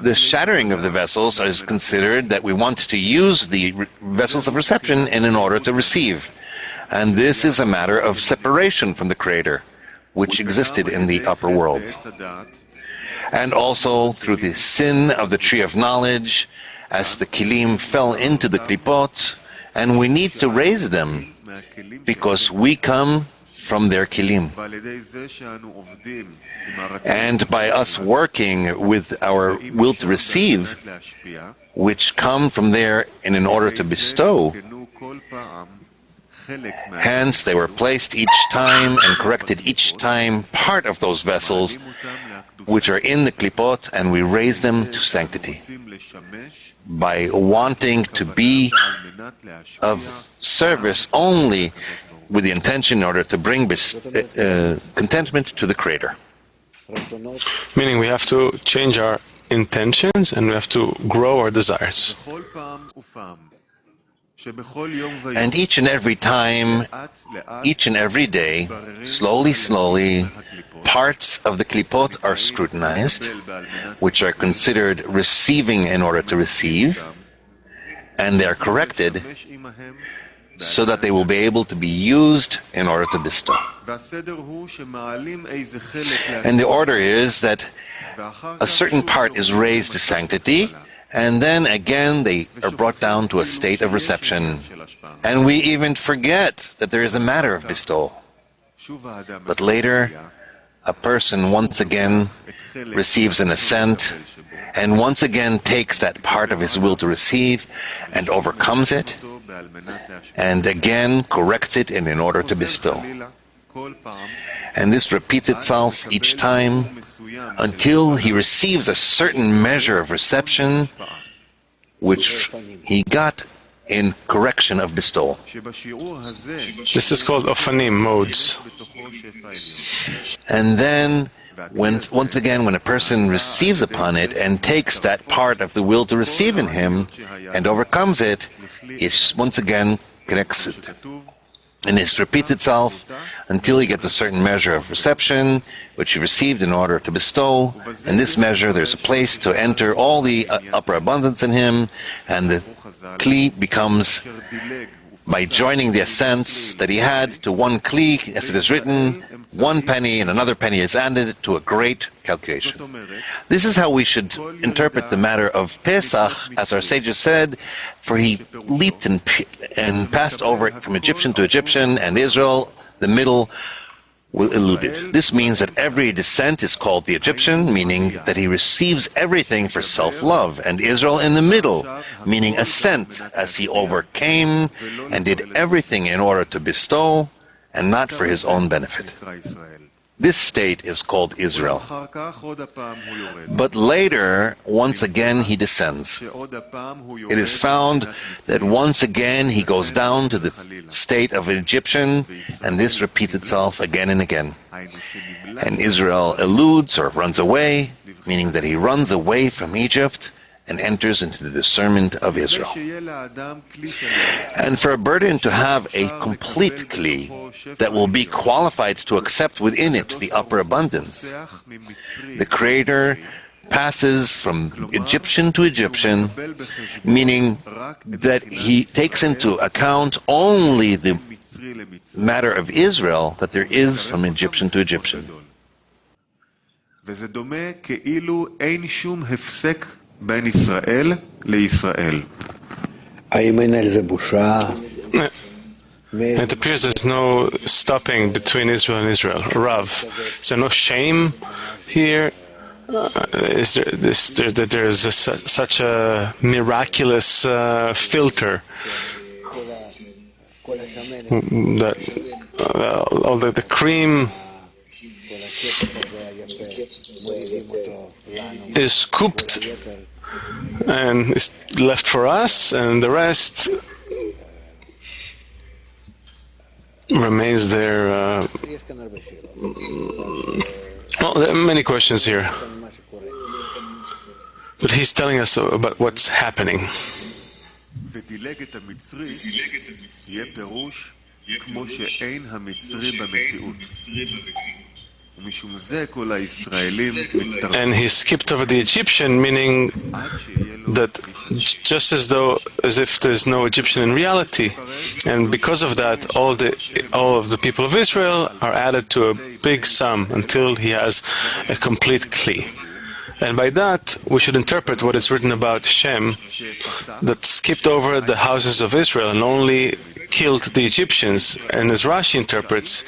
The shattering of the vessels is considered that we want to use the vessels of reception in order to receive. And this is a matter of separation from the Creator, which existed in the upper worlds. And also through the sin of the tree of knowledge, as the kilim fell into the klipot, and we need to raise them, because we come from their kilim. And by us working with our will to receive, which come from there and in order to bestow, hence they were placed each time and corrected each time part of those vessels which are in the klipot, and we raise them to sanctity by wanting to be of service only with the intention in order to bring contentment to the Creator. Meaning we have to change our intentions and we have to grow our desires. And each and every time, each and every day, slowly, parts of the klipot are scrutinized, which are considered receiving in order to receive, and they are corrected so that they will be able to be used in order to bestow. And the order is that a certain part is raised to sanctity, and then again they are brought down to a state of reception. And we even forget that there is a matter of bestowal. But later, a person once again receives an ascent, and once again takes that part of his will to receive and overcomes it, and again corrects it in order to bestow. And this repeats itself each time until he receives a certain measure of reception which he got in correction of bestowal. This is called ofanim, modes. And then, once again, when a person receives upon it and takes that part of the will to receive in him and overcomes it, it once again connects it. And this repeats itself until he gets a certain measure of reception, which he received in order to bestow. In this measure, there's a place to enter all the upper abundance in him, and the kli becomes, by joining the ascents that he had to one kli, as it is written, 1 penny and another penny is added to a great calculation. This is how we should interpret the matter of Pesach, as our sages said, for he leaped and passed over from Egyptian to Egyptian, and Israel, the middle, eluded. This means that every descent is called the Egyptian, meaning that he receives everything for self-love, and Israel in the middle, meaning ascent, as he overcame and did everything in order to bestow, and not for his own benefit. This state is called Israel. But later, once again, he descends. It is found that once again he goes down to the state of an Egyptian, and this repeats itself again and again. And Israel eludes or runs away, meaning that he runs away from Egypt and enters into the discernment of Israel. And for a burden to have a complete kli that will be qualified to accept within it the upper abundance, the Creator passes from Egyptian to Egyptian, meaning that he takes into account only the matter of Israel that there is from Egyptian to Egyptian. בין ישראל לישראל. האם אין על זה בושה? It appears there's no stopping between Israel and Israel. Rav, is there no shame here? Is there there's such a miraculous filter that all the cream is scooped and is left for us, and the rest remains there. Well, there are many questions here. But he's telling us about what's happening. ודילג את המצרי, יהיה פירוש כמו שאין המצרי במציאות. ומשום זה כל הישראלים מצטרפים. And he skipped over the Egyptian, meaning that just as if there's no Egyptian in reality. And because of that, all of the people of Israel are added to a big sum until he has a complete kli. And by that, we should interpret what is written about Shem, that skipped over the houses of Israel and only killed the Egyptians. And as Rashi interprets,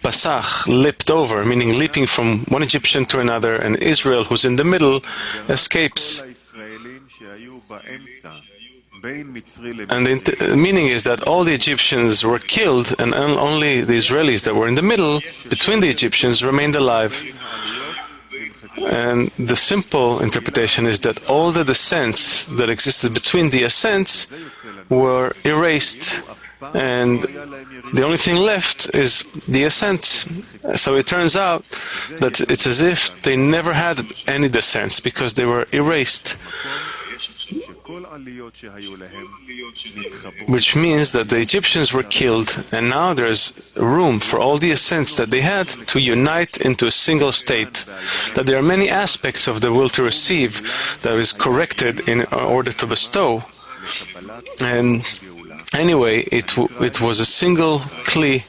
Pasach leapt over, meaning leaping from one Egyptian to another, and Israel, who's in the middle, escapes. And the meaning is that all the Egyptians were killed, and only the Israelis that were in the middle, between the Egyptians, remained alive. And the simple interpretation is that all the descents that existed between the ascents were erased, and the only thing left is the ascent. So it turns out that it's as if they never had any descents because they were erased. Which means that the Egyptians were killed, and now there's room for all the ascents that they had to unite into a single state. That there are many aspects of the will to receive that is corrected in order to bestow. And anyway, it was a single kli,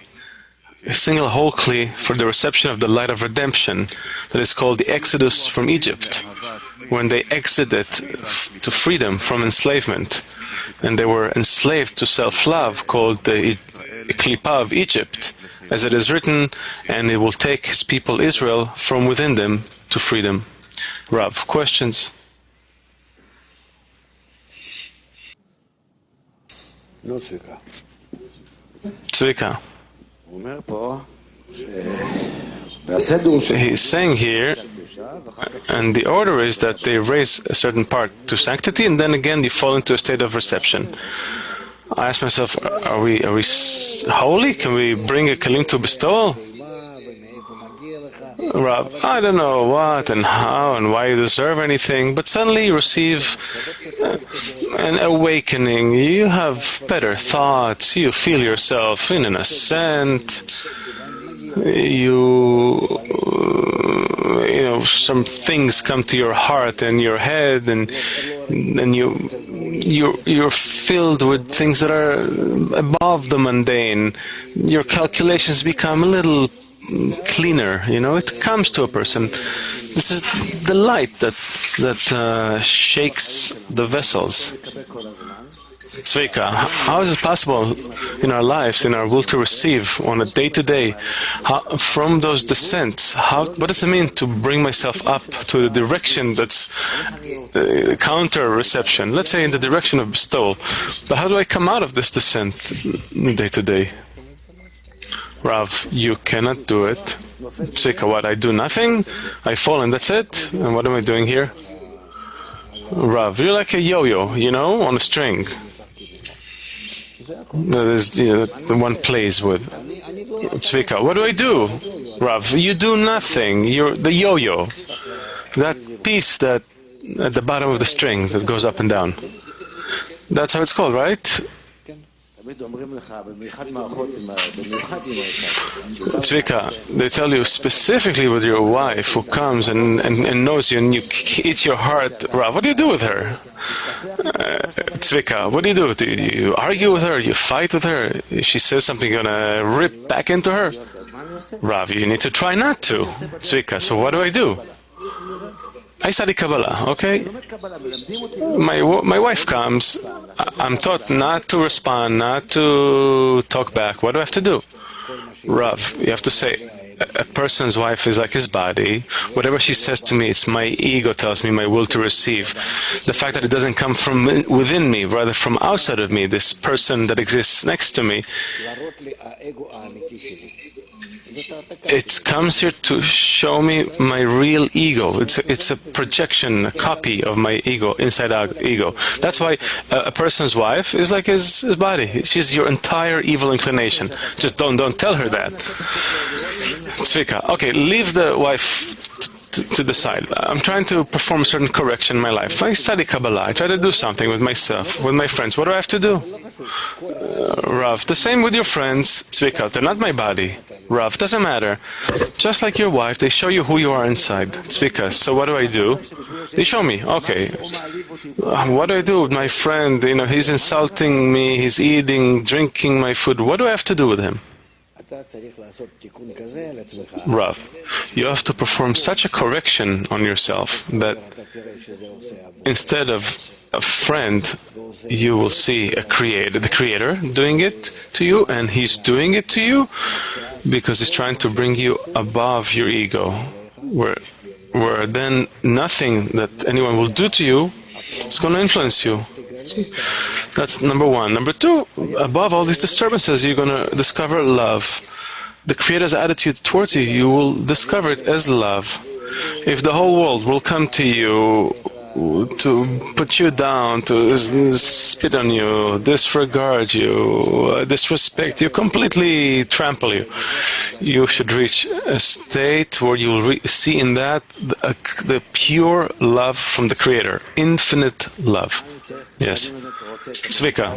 a single whole kli for the reception of the light of redemption that is called the Exodus from Egypt, when they exited to freedom from enslavement, and they were enslaved to self-love, called the Klipa of Egypt, as it is written, and it will take his people Israel from within them to freedom. Rav, questions? No, Tzvika. Tzvika. הוא אומר פה He's saying here, and the order is that they raise a certain part to sanctity, and then again they fall into a state of reception. I ask myself, are we holy? Can we bring a kalim to bestowal? Rab, I don't know what and how and why you deserve anything, but suddenly you receive an awakening. You have better thoughts. You feel yourself in an ascent. You know, some things come to your heart and your head, and you're filled with things that are above the mundane. Your calculations become a little cleaner. You know, it comes to a person. This is the light that shakes the vessels. Tzvika, how is it possible in our lives, in our will to receive on a day-to-day, from those descents? What does it mean to bring myself up to the direction that's counter-reception? Let's say in the direction of bestowal. But how do I come out of this descent day-to-day? Rav, you cannot do it. Tzvika, what? I do nothing? I fall and that's it? And what am I doing here? Rav, you're like a yo-yo, you know, on a string. That is the one plays with. Tzvika, what do I do? Rav, you do nothing. You're the yo-yo. That piece that at the bottom of the string that goes up and down. That's how it's called, right? Tzvika, they tell you specifically with your wife who comes and knows you and you eat your heart. Rav, what do you do with her? Tzvika, what do you do? Do you argue with her? You fight with her? If she says something, you're gonna rip back into her? Rav, you need to try not to. Tzvika, so what do I do? I study Kabbalah, okay? My wife comes. I'm taught not to respond, not to talk back. What do I have to do? Rav, you have to say, a person's wife is like his body. Whatever she says to me, it's my ego tells me, my will to receive. The fact that it doesn't come from within me, rather from outside of me, this person that exists next to me. it comes here to show me my real ego. It's a projection, a copy of my ego, inside out ego. That's why a person's wife is like his body. She's your entire evil inclination. Just don't tell her that. Tzvika, okay, leave the wife to the side. I'm trying to perform a certain correction in my life. I study Kabbalah. I try to do something with myself, with my friends. What do I have to do? Rav, the same with your friends. Tzvika, they're not my body. Rav, doesn't matter. Just like your wife, they show you who you are inside. Tzvika, so what do? They show me. Okay. What do I do with my friend? He's insulting me. He's eating, drinking my food. What do I have to do with him? Rav, you have to perform such a correction on yourself that instead of a friend, you will see the Creator doing it to you, and He's doing it to you because He's trying to bring you above your ego, where then nothing that anyone will do to you is going to influence you. That's number one. Number two, above all these disturbances, you're going to discover love. The Creator's attitude towards you, you will discover it as love. If the whole world will come to you to put you down, to spit on you, disregard you, disrespect you, completely trample you, you should reach a state where you will see in that the pure love from the Creator, infinite love. Yes. Tzvika,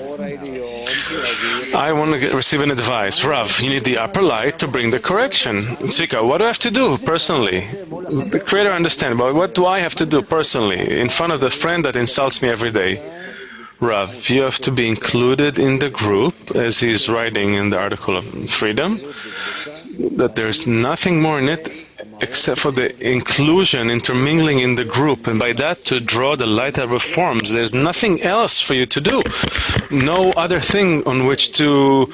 I want to receive an advice. Rav, you need the upper light to bring the correction. Tzvika, what do I have to do personally? The Creator understands, but what do I have to do personally in front of the friend that insults me every day? Rav, you have to be included in the group, as he's writing in the article of Freedom, that there's nothing more in it except for the inclusion, intermingling in the group, and by that to draw the light that reforms. There's nothing else for you to do. No other thing on which to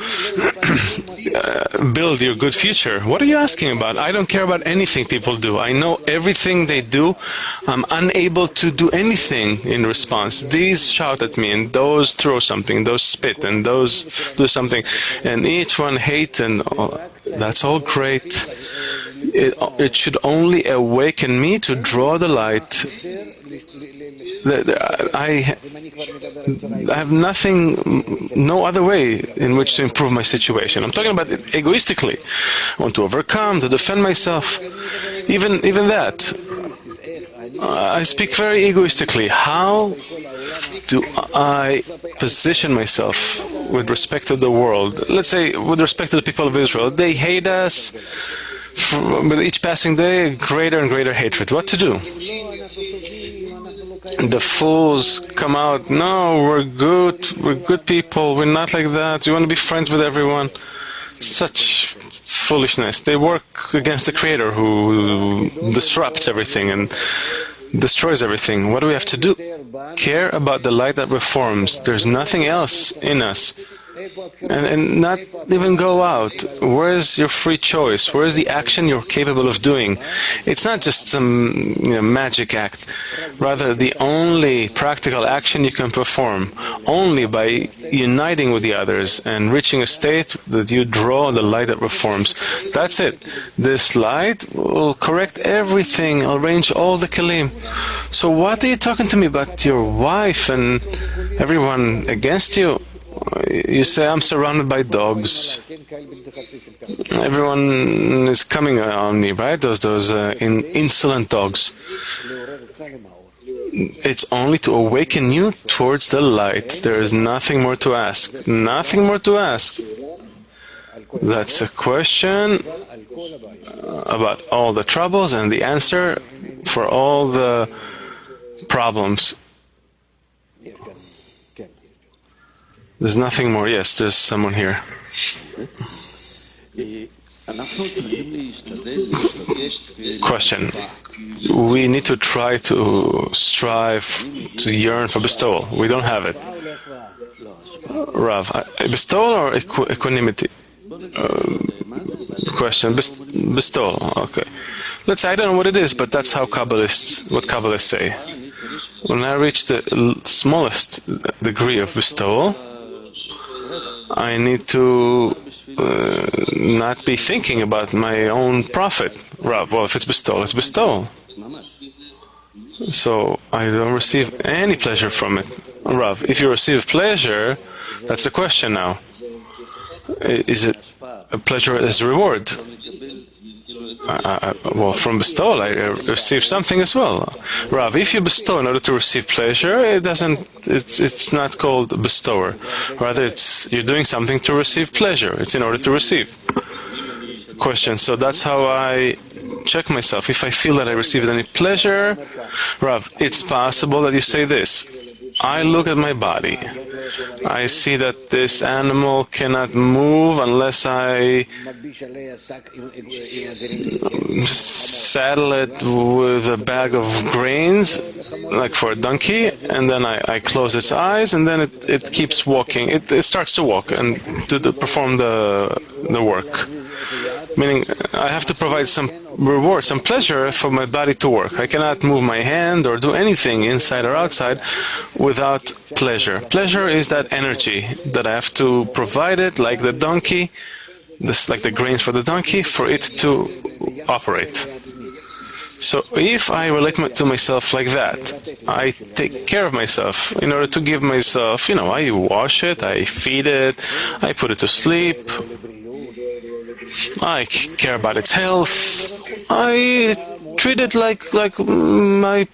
build your good future. What are you asking about? I don't care about anything people do. I know everything they do. I'm unable to do anything in response. These shout at me, and those throw something, those spit, and those do something, and each one hate, and that's all great. It should only awaken me to draw the light. I have nothing, no other way in which to improve my situation. I'm talking about it egoistically. I want to overcome, to defend myself. Even that. I speak very egoistically. How do I position myself with respect to the world? Let's say, with respect to the people of Israel. They hate us. With each passing day, greater and greater hatred. What to do? The fools come out, no, we're good people, we're not like that, we want to be friends with everyone. Such foolishness. They work against the Creator who disrupts everything and destroys everything. What do we have to do? Care about the light that reforms. There's nothing else in us. And not even go out. Where is your free choice? Where is the action you're capable of doing? It's not just some magic act. Rather, the only practical action you can perform, only by uniting with the others and reaching a state that you draw the light that reforms. That's it. This light will correct everything, arrange all the kelim. So what are you talking to me about your wife and everyone against you? You say, I'm surrounded by dogs. Everyone is coming on me, right? Those insolent dogs. It's only to awaken you towards the light. There is nothing more to ask. Nothing more to ask. That's a question about all the troubles and the answer for all the problems. There's nothing more. Yes, there's someone here. Question. We need to try to strive to yearn for bestowal. We don't have it. Rav, bestowal or equanimity? Question. Bestowal. Okay. Let's say I don't know what it is, but that's how what Kabbalists say. When I reach the smallest degree of bestowal, I need to not be thinking about my own profit. Rav, well, if it's bestowal, it's bestowal. So I don't receive any pleasure from it. Rav, if you receive pleasure, that's the question now. Is it a pleasure as a reward? Well, from bestowal, I receive something as well. Rav, if you bestow in order to receive pleasure, it's not called bestower. Rather, you're doing something to receive pleasure. It's in order to receive. Question. So that's how I check myself. If I feel that I received any pleasure, Rav, it's possible that you say this. I look at my body. I see that this animal cannot move unless I saddle it with a bag of grains, like for a donkey, and then I close its eyes, and then it keeps walking. It starts to walk and to perform the work. Meaning, I have to provide some reward, some pleasure for my body to work. I cannot move my hand or do anything inside or outside without pleasure. Pleasure is that energy that I have to provide it, like the donkey, like the grains for the donkey, for it to operate. So if I relate to myself like that, I take care of myself in order to give myself, I wash it, I feed it, I put it to sleep, I care about its health. I treat it like my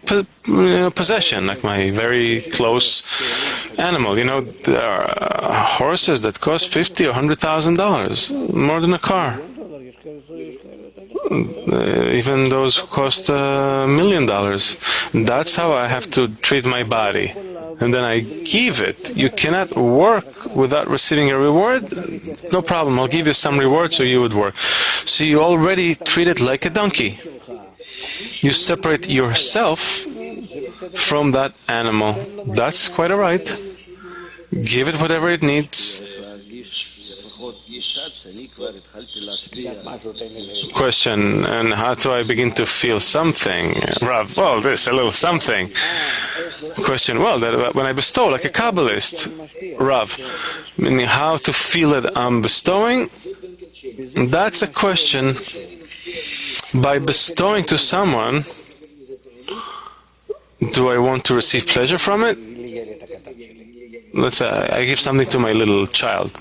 possession, like my very close animal. There are horses that cost $50,000 or $100,000, more than a car. Even those cost $1 million. That's how I have to treat my body. And then I give it. You cannot work without receiving a reward? No problem, I'll give you some reward so you would work. So you already treat it like a donkey. You separate yourself from that animal. That's quite all right. Give it whatever it needs. Question, and how do I begin to feel something? Rav, well, there's a little something. Question, well, that when I bestow, like a Kabbalist. Rav, meaning how to feel that I'm bestowing? That's a question. By bestowing to someone, do I want to receive pleasure from it? Let's say I give something to my little child.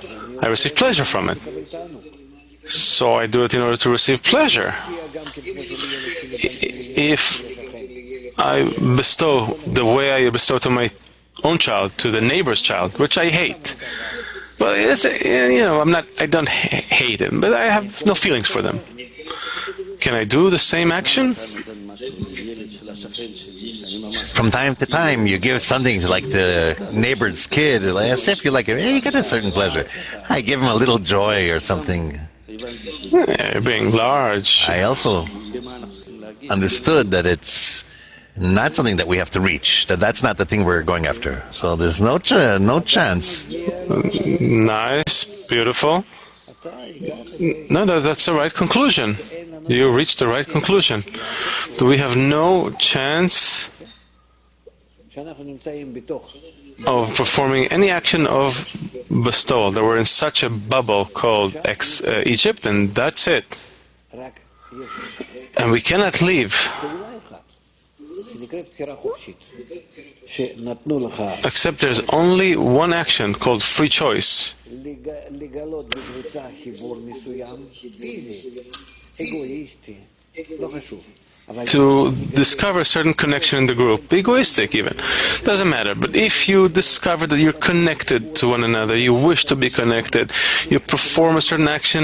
I receive pleasure from it. So I do it in order to receive pleasure. If I bestow the way I bestow to my own child, to the neighbor's child, which I hate, well, I don't hate him, but I have no feelings for them. Can I do the same action? From time to time, you give something to like the neighbor's kid, as if you like it. You get a certain pleasure. I give him a little joy or something. Being large. I also understood that it's not something that we have to reach. That's not the thing we're going after. So there's no chance. Nice, beautiful. No, that's the right conclusion. You reached the right conclusion. We have no chance of performing any action of bestowal. That we're in such a bubble called Egypt, and that's it. And we cannot leave. Except there's only one action called free choice. To discover a certain connection in the group, egoistic even, doesn't matter. But if you discover that you're connected to one another, you wish to be connected, you perform a certain action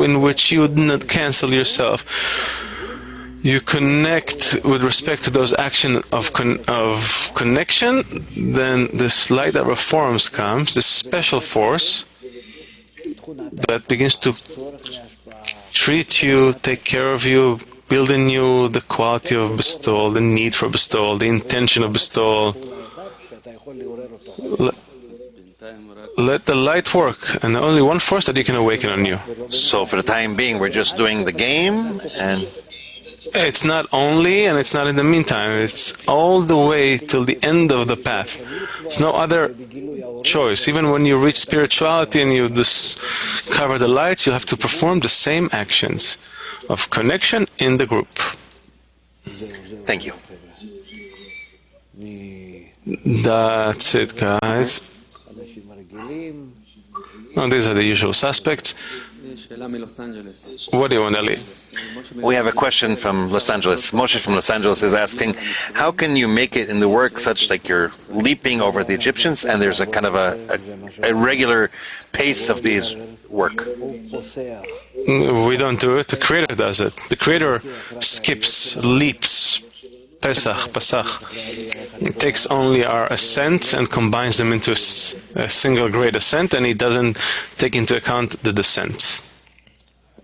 in which you would not cancel yourself, you connect with respect to those actions of connection, then this light that reforms comes, this special force that begins to treat you, take care of you, build in you the quality of bestowal, the need for bestowal, the intention of bestowal. Let the light work, and only one force that you can awaken on you. So for the time being, we're just doing the game, and It's not only and it's not in the meantime. It's all the way till the end of the path. It's no other choice. Even when you reach spirituality and you discover the lights, you have to perform the same actions of connection in the group. Thank you. That's it, guys. Oh, these are the usual suspects. What do you want, Eli? We have a question from Los Angeles. Moshe from Los Angeles is asking, how can you make it in the work such like you're leaping over the Egyptians and there's a kind of a regular pace of these work? We don't do it. The Creator does it. The Creator skips, leaps, Pesach. It takes only our ascent and combines them into a single great ascent, and He doesn't take into account the descents.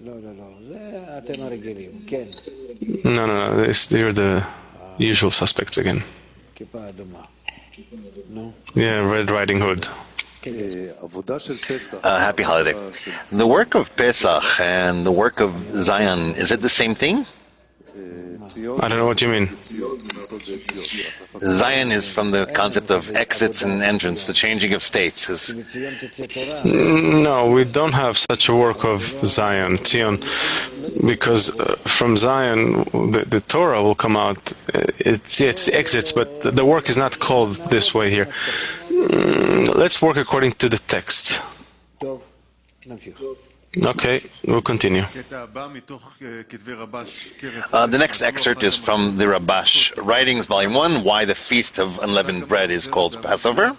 No. They're the usual suspects again. Yeah, Red Riding Hood. Happy holiday. The work of Pesach and the work of Zion, is it the same thing? I don't know what you mean. Zion is from the concept of exits and entrance, the changing of states. No, we don't have such a work of Zion, Zion, because from Zion the Torah will come out. It's exits, but the work is not called this way here. Let's work according to the text. Okay, we'll continue. The next excerpt is from the Rabash Writings, Volume 1, Why the Feast of Unleavened Bread is called Passover.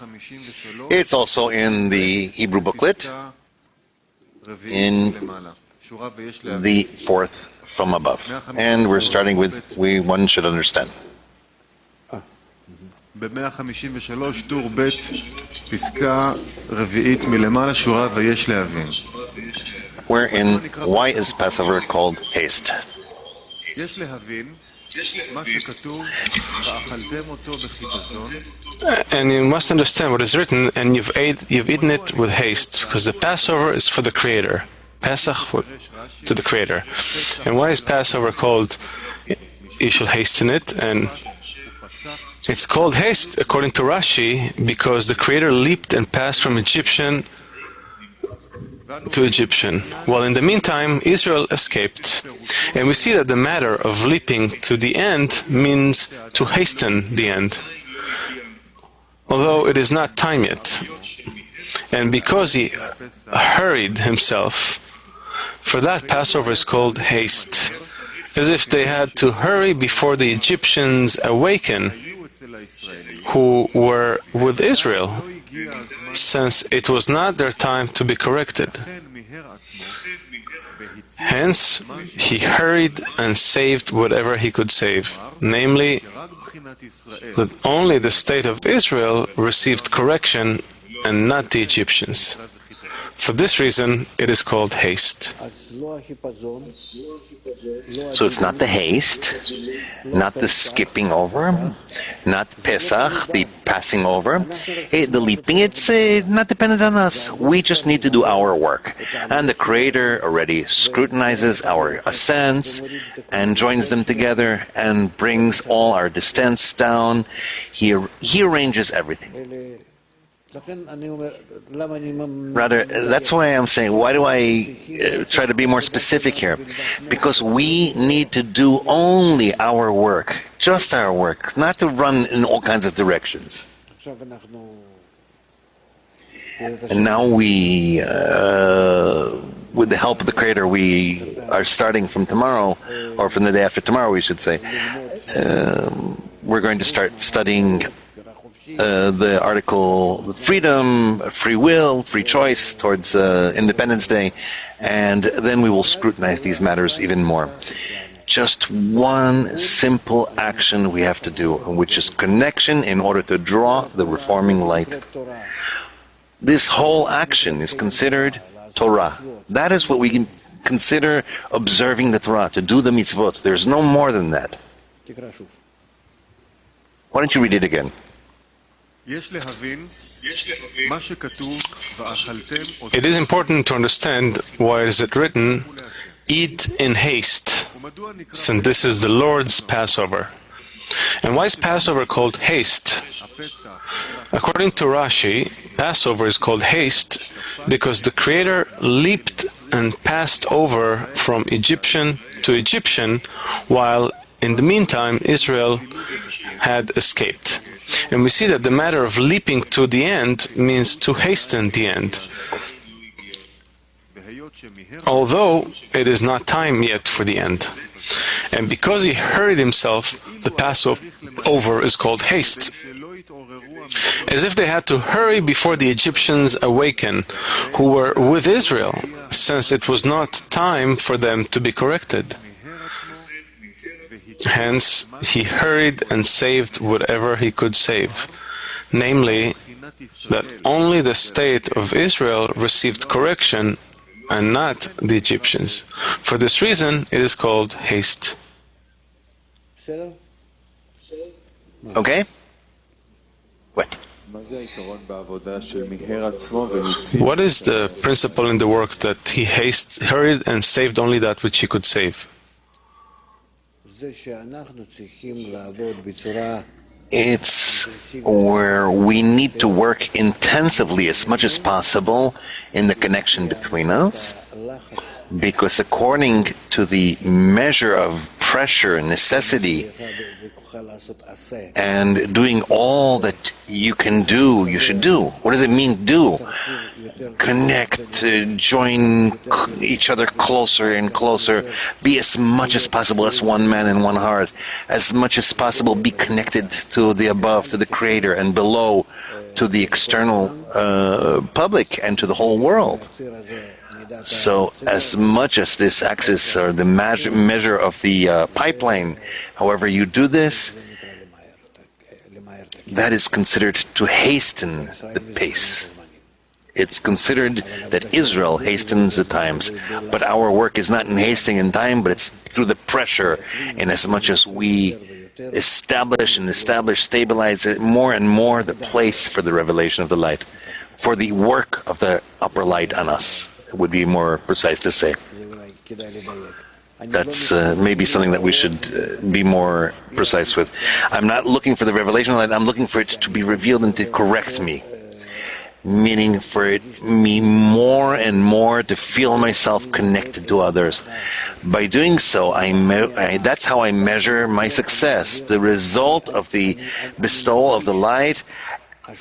It's also in the Hebrew booklet, in the fourth from above. And we're starting with, one should understand. ב-153 טור ב' פסקה רביעית מלמעלה שורה ויש להבין. Wherein, why is Passover called haste? יש להבין מה שכתוב ואכלתם אותו בחיפזון. And you must understand what is written, and you've eaten it with haste, because the Passover is for the Creator. Pesach to the Creator. And why is Passover called, you shall hasten it? And it's called haste, according to Rashi, because the Creator leaped and passed from Egyptian to Egyptian, while in the meantime Israel escaped. And we see that the matter of leaping to the end means to hasten the end, although it is not time yet. And because he hurried himself, for that Passover is called haste, as if they had to hurry before the Egyptians awaken, who were with Israel, since it was not their time to be corrected. Hence, he hurried and saved whatever he could save, namely, that only the state of Israel received correction and not the Egyptians. For this reason, it is called haste. So it's not the haste, not the skipping over, not Pesach, the passing over, the leaping. It's not dependent on us. We just need to do our work. And the Creator already scrutinizes our ascents and joins them together and brings all our descents down. He arranges everything. Rather, that's why I'm saying, why do I try to be more specific here? Because we need to do only our work, just our work, not to run in all kinds of directions. And now we, with the help of the Creator, we are starting from tomorrow, or from the day after tomorrow, we should say, we're going to start studying the article freedom, free will, free choice towards Independence Day, and then we will scrutinize these matters even more. Just one simple action we have to do, which is connection in order to draw the reforming light. This whole action is considered Torah. That is what we can consider observing the Torah, to do the mitzvot. There's no more than that. Why don't you read it again? It is important to understand why is it written, eat in haste, מדוע נקרא since this is the Lord's Passover. And why is Passover called haste? הפסח? According to Rashi, Passover is called haste because the Creator leaped and passed over from Egyptian to Egyptian, while in the meantime Israel had escaped. And we see that the matter of leaping to the end means to hasten the end. והיות שמיהר Although it is not time yet for the end. And because he hurried himself, the Passover is called haste, שלא התעוררו המ- as if they had to hurry before the Egyptians awaken, who were with Israel, since it was not time for them to be corrected. Hence, he hurried and saved whatever he could save, namely, that only the state of Israel received correction and not the Egyptians. For this reason, it is called haste. בסדר? Okay? What? What is the principle in the work that he hurried and saved only that which he could save? זה שאנחנו צריכים לעבוד בצורה It's where we need to work intensively as much as possible in the connection between us, לחץ because according to the measure of pressure and necessity וכוחה לעשות עשה. and doing all that you can do, you should do. What does it mean, do? Connect, join each other closer and closer, be as much as possible as one man and one heart, as much as possible be connected to the above, to the Creator, and below, to the external public and to the whole world. הציר הזה, מידת So as much as this axis or the measure of the pipeline, however you do this, למהר את הכיוון. that is considered to hasten the pace. It's considered that Israel hastens the times, but our work is not in hastening in time, but it's through the pressure, in as much as we establish, stabilize it more and more the place for the revelation of the light, for the work of the upper light on us, would be more precise to say. זה אולי כדאי לדייק. אני לא That's maybe something that we should be more precise with. I'm not looking for the revelation of light, I'm looking for it to be revealed and to correct me. Meaning for me more and more to feel myself connected to others. By doing so, that's how I measure my success. The result of the bestowal of the light,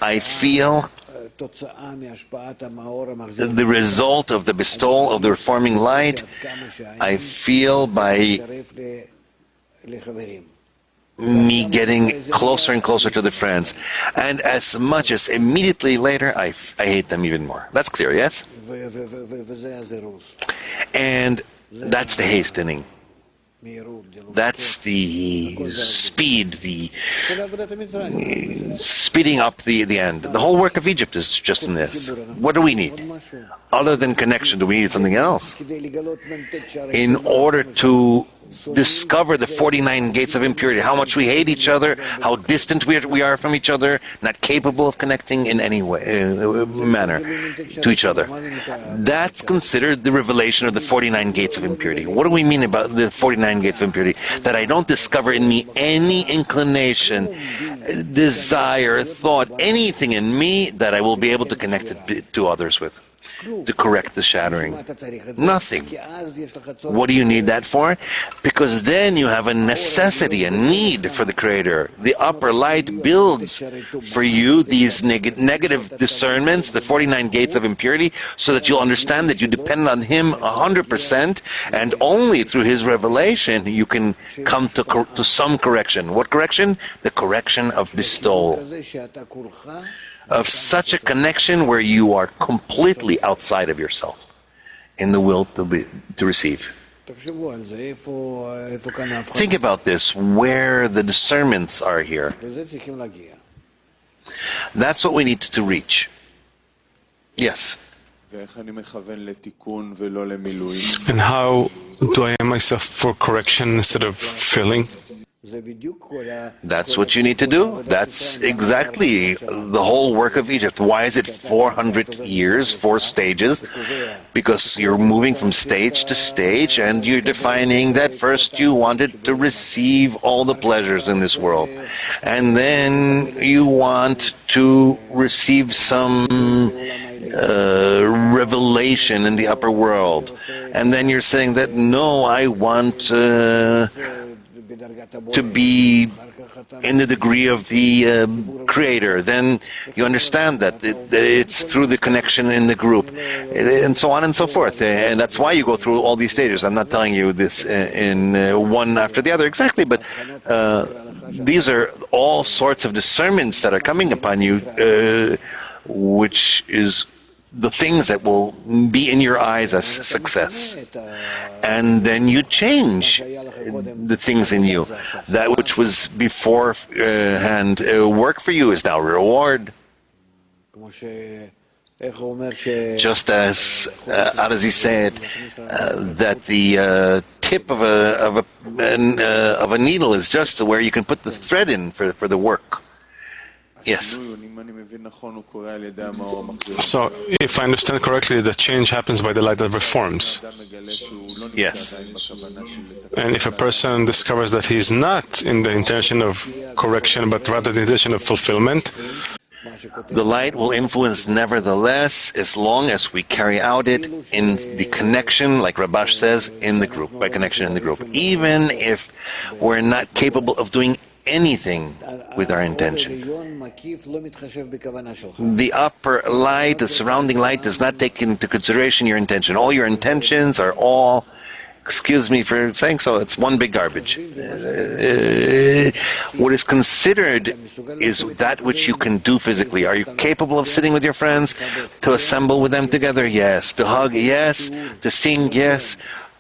I feel תוצאה מהשפעת המאור המחזיר the result of the bestowal of the reforming light, כמה שאני I feel by מצטרף לחברים. me getting closer and closer to the friends. And as much as immediately later, I hate them even more. That's clear, yes? וזה הזירוז. And that's the hastening. מהירות, דילוג. That's the speed, the כל עבודת המצרים. speeding up the end. The whole work of Egypt is just in this. What do we need? Other than connection, do we need something else? כדי לגלות מ"ט שערי In order to discover the 49 gates of impurity, how much we hate each other, how distant we are from each other, not capable of connecting in any way, manner to each other. That's considered the revelation of the 49 gates of impurity. What do we mean about the 49 gates of impurity? That I don't discover in me any inclination, desire, thought, anything in me that I will be able to connect it to others with, to correct the shattering. אתה צריך את זה. Nothing. כי אז יש לך צורך. What do you need that for? Because then you have a necessity, a need for the Creator. The upper light builds for you these negative discernments, the 49 gates of impurity, so that you'll understand that you depend on Him 100%, and only through His revelation you can come to some correction. What correction? The correction of bestowal. כזה שאתה כולך, Of such a connection where you are completely outside of yourself, in the will to receive. תחשבו על זה, איפה כאן ההבחנה. Think about this, where the discernments are here. לזה צריכים להגיע. That's what we need to reach. Yes. ואיך אני מכוון לתיקון ולא למילואים? And how do I aim myself for correction instead of filling? That's what you need to do. That's exactly the whole work of Egypt. Why is it 400 years, 4 stages? Because you're moving from stage to stage and you're defining that first you wanted to receive all the pleasures in this world. And then you want to receive some revelation in the upper world. And then you're saying that, no, I want to be in the degree of the creator. Then you understand that it's through the connection in the group, and so on and so forth. And that's why you go through all these stages. I'm not telling you this in one after the other exactly, but these are all sorts of discernments that are coming upon you, which is the things that will be in your eyes as success. And then you change the things in you. That which was beforehand work for you is now reward. Just as Arazi said, that the tip of a needle is just where you can put the thread in for the work. Yes. So, if I understand correctly, the change happens by the light that reforms. Yes. And if a person discovers that he's not in the intention of correction, but rather the intention of fulfillment, the light will influence nevertheless, as long as we carry out it in the connection, like Rabash says, in the group, by connection in the group. Even if we're not capable of doing anything with our intentions. The upper light, the surrounding light, does not take into consideration your intention. All your intentions are all, excuse me for saying so, it's one big garbage. What is considered is that which you can do physically. Are you capable of sitting with your friends, to assemble with them together? Yes. To hug? Yes. To sing? Yes.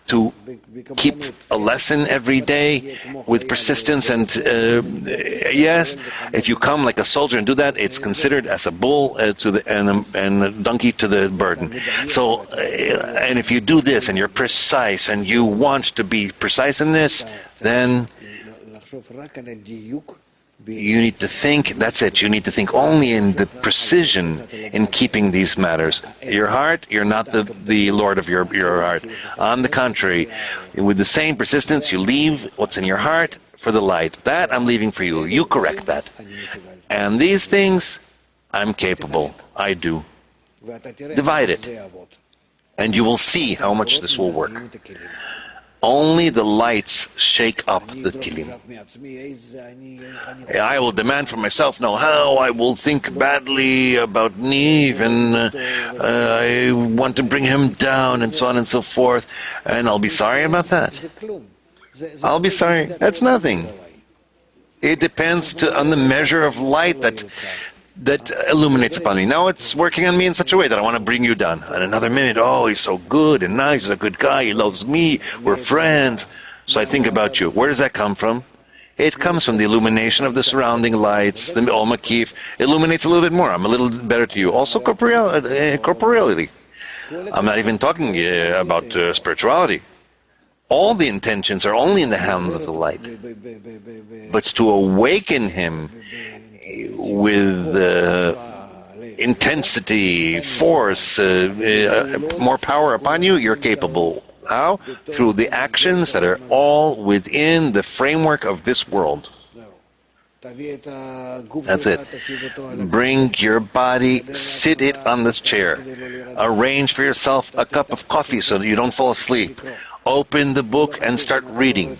To keep a lesson every day with persistence and yes, if you come like a soldier and do that, it's considered as a bull and a donkey to the burden. So, and if you do this and you're precise and you want to be precise in this, then you need to think, that's it, you need to think only in the precision in keeping these matters. Your heart, you're not the lord of your heart. On the contrary, with the same persistence, you leave what's in your heart for the light. That I'm leaving for you. You correct that. And these things, I'm capable. I do. Divide it. And you will see how much this will work. Only the lights shake up the kilim. I will demand for myself, no, how I will think badly about Neve, and I want to bring him down, and so on and so forth, and I'll be sorry about that. I'll be sorry. That's nothing. It depends on the measure of light that illuminates upon me. Now it's working on me in such a way that I want to bring you down. And another minute, oh, he's so good and nice, he's a good guy, he loves me, we're friends. So I think about you. Where does that come from? It comes from the illumination of the surrounding lights, the Ol Makif. Illuminates a little bit more. I'm a little better to you. Also corporeality. I'm not even talking about spirituality. All the intentions are only in the hands of the light. But to awaken him with intensity, force, more power upon you, you're capable. How? Through the actions that are all within the framework of this world. That's it. Bring your body, sit it on this chair. Arrange for yourself a cup of coffee so that you don't fall asleep. Open the book and start reading.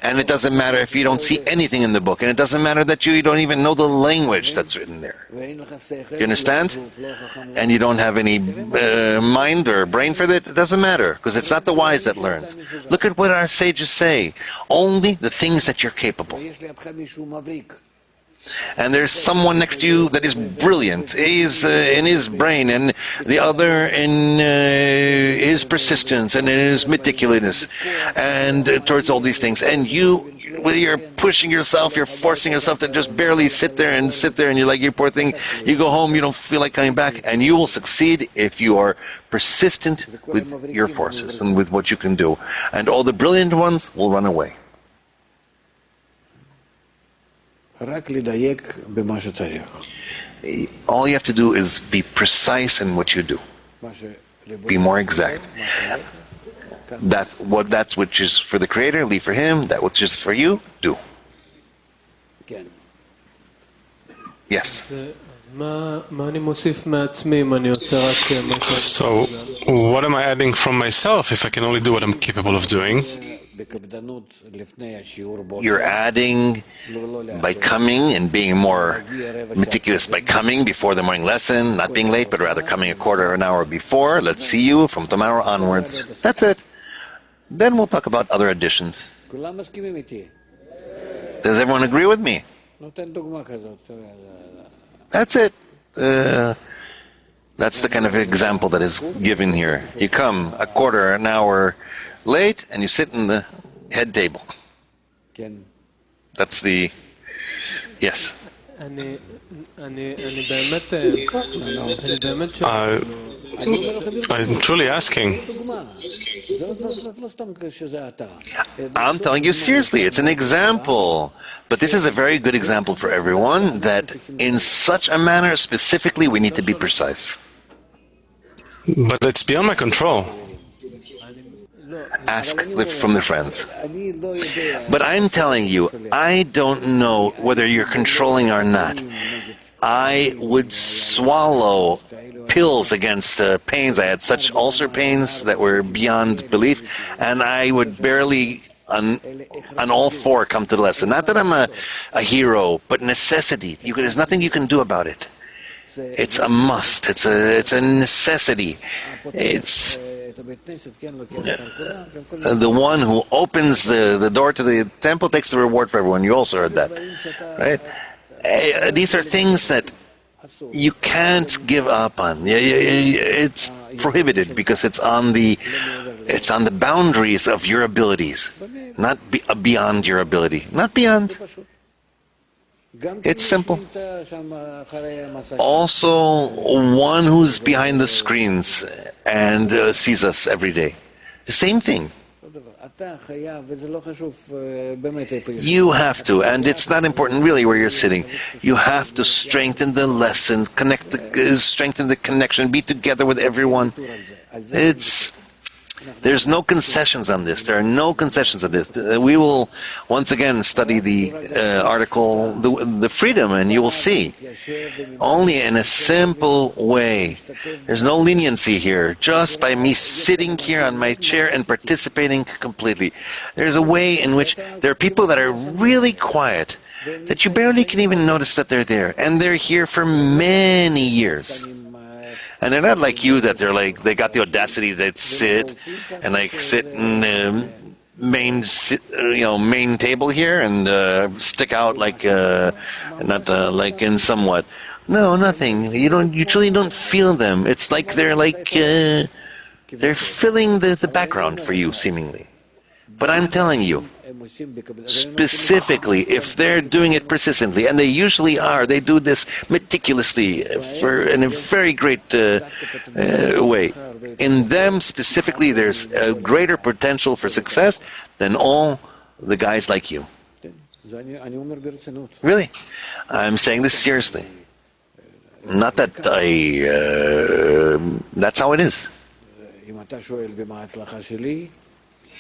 And it doesn't matter if you don't see anything in the book, and it doesn't matter that you don't even know the language that's written there. You understand? And you don't have any mind or brain for that, it doesn't matter, because it's not the wise that learns. Look at what our sages say. Only the things that you're capable. And there's someone next to you that is brilliant. He's in his brain, and the other in his persistence and in his meticulousness, and towards all these things. And you, whether you're pushing yourself, you're forcing yourself to just barely sit there, and you're like, you poor thing. You go home, you don't feel like coming back, and you will succeed if you are persistent with your forces and with what you can do. And all the brilliant ones will run away. רק לדייק במה שצריך. All you have to do is be precise in what you do. מה שלבורא Be more exact. מה שצריך, That's which is for the Creator, leave for Him. That which is for you, do. כן. Yes. מה אני מוסיף מעצמי אם אני עושה רק מה So, what am I adding from myself if I can only do what I'm capable of doing? בקפדנות לפני השיעור בוקר. You're adding by coming and being more meticulous by coming before the morning lesson, not being late, but rather coming a quarter of an hour before. Let's see you from tomorrow onwards. That's it. Then we'll talk about other additions. כולם מסכימים איתי. Does everyone agree with me? נותן דוגמה כזאת. That's it. That's the kind of example that is given here. You come a quarter an hour late and you sit in the head table. כן. That's the... Yes. אני באמת I'm truly asking. דוגמה. זאת לא סתם שזה אתה. I'm telling you seriously, it's an example. But this is a very good example for everyone that in such a manner, specifically, we need to be precise. But it's beyond my control. Ask from the friends. אני לא יודע. But I'm telling you, I don't know whether you're controlling or not. I would swallow pills against pains. I had such ulcer pains that were beyond belief, and I would barely on all four come to the lesson. Not that I'm a hero, but necessity. There's nothing you can do about it. It's a must. It's a necessity. It's the one who opens the door to the temple takes the reward for everyone. You also heard that, right? These are things that you can't give up on. It's prohibited because it's on the boundaries of your abilities, not beyond your ability. Not beyond. It's simple. Also, one who's behind the screens and sees us every day. The same thing. You have to, and it's not important really where you're sitting. You have to strengthen the lesson, strengthen the connection, be together with everyone. There's no concessions on this. There are no concessions on this. We will once again study the article, the freedom, and you will see. Only in a simple way. There's no leniency here. Just by me sitting here on my chair and participating completely. There's a way in which there are people that are really quiet, that you barely can even notice that they're there. And they're here for many years. And they're not like you, that they got the audacity that sit in the main table here and stick out like like in somewhat. No, nothing. You truly don't feel them. It's like they're filling the background for you, seemingly. But I'm telling you, specifically, if they're doing it persistently, and they usually are, they do this meticulously in a very great way. In them specifically, there's a greater potential for success than all the guys like you. Really? I'm saying this seriously. Not that that's how it is.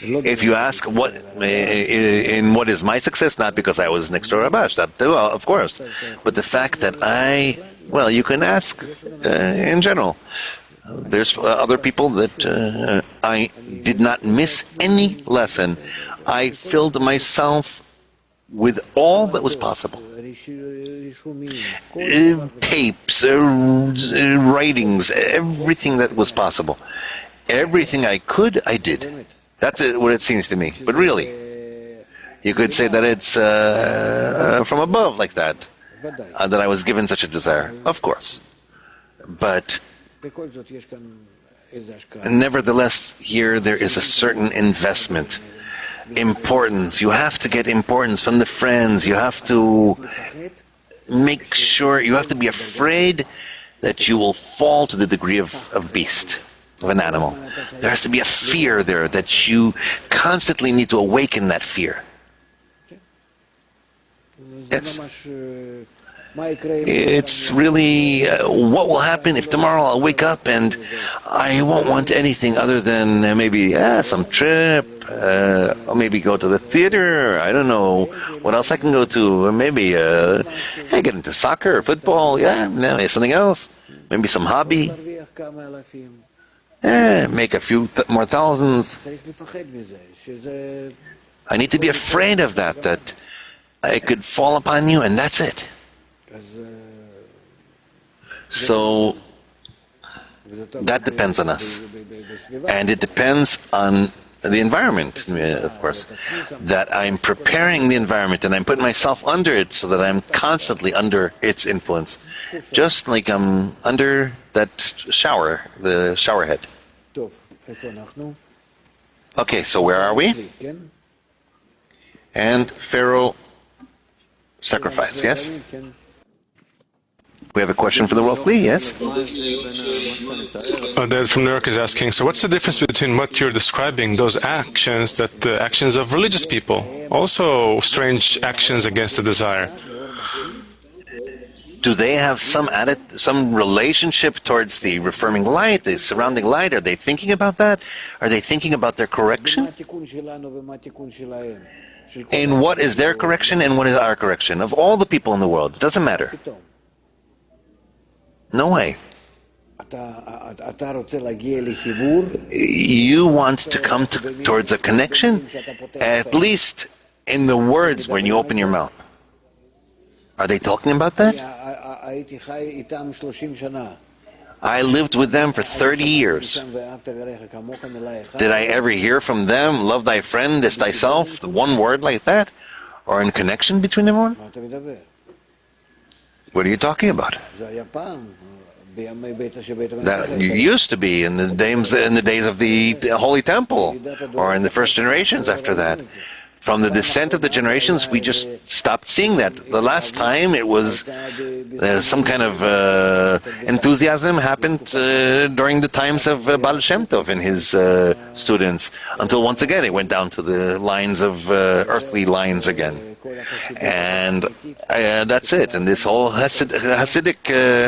If you ask what is my success, not because I was next to Rabash, that too, of course, but the fact that you can ask in general. There's other people that I did not miss any lesson. I filled myself with all that was possible. Tapes, writings, everything that was possible. Everything I could, I did. That's what it seems to me. But really, you could say that it's from above like that, that I was given such a desire. Of course. But nevertheless, here there is a certain investment, importance. You have to get importance from the friends. You have to make sure, you have to be afraid that you will fall to the degree of beast. Of an animal. There has to be a fear there that you constantly need to awaken that fear. Yes. ממש, מה יקרה אם... It's really what will happen if tomorrow I'll wake up and I won't want anything other than maybe some trip, or maybe go to the theater. I don't know what else I can go to. Or maybe get into soccer or football. Yeah, maybe something else. Maybe some hobby. להרוויח כמה אלפים. Make a few more thousands. צריך לפחד מזה, שזה... I need to be afraid of that it could fall upon you and that's it. אז... So that depends on us. And it depends on the environment, of course. That I'm preparing the environment and I'm putting myself under it so that I'm constantly under its influence. Just like I'm under that shower, the shower head. טוב, איפה אנחנו? Okay, so where are we? כן? And Pharaoh sacrifice, yes? כן. We have a question for the world, Kli, yes? Dad from New York is asking, so what's the difference between what you're describing, those actions, the actions of religious people, also strange actions against the desire? Do they have some relationship towards the affirming light, the surrounding light? Are they thinking about that? Are they thinking about their correction? מה התיקון שלנו ומה התיקון שלהם? של כל And what is their correction and what is our correction? Of all the people in the world, it doesn't matter. פתאום. No way. אתה רוצה להגיע לחיבור? You want to come towards a connection, at least in the words when you open your mouth. Are they talking about that? הייתי חי איתם 30 שנה. I lived with them for 30 years. ואהבת לרעך כמוך נראה לך. Did I ever hear from them, love thy friend as thyself, one word like that? Or in connection between them all? מה אתה מדבר? What are you talking about? זה היה פעם, בימי שבית That המקדש. used to be in the days of the Holy Temple, or in the first generations after that. From the descent of the generations, we just stopped seeing that. The last time it was some kind of enthusiasm happened during the times of Baal Shem Tov and his students, until once again it went down to the lines of earthly lines again. And that's it. And this whole Hasidic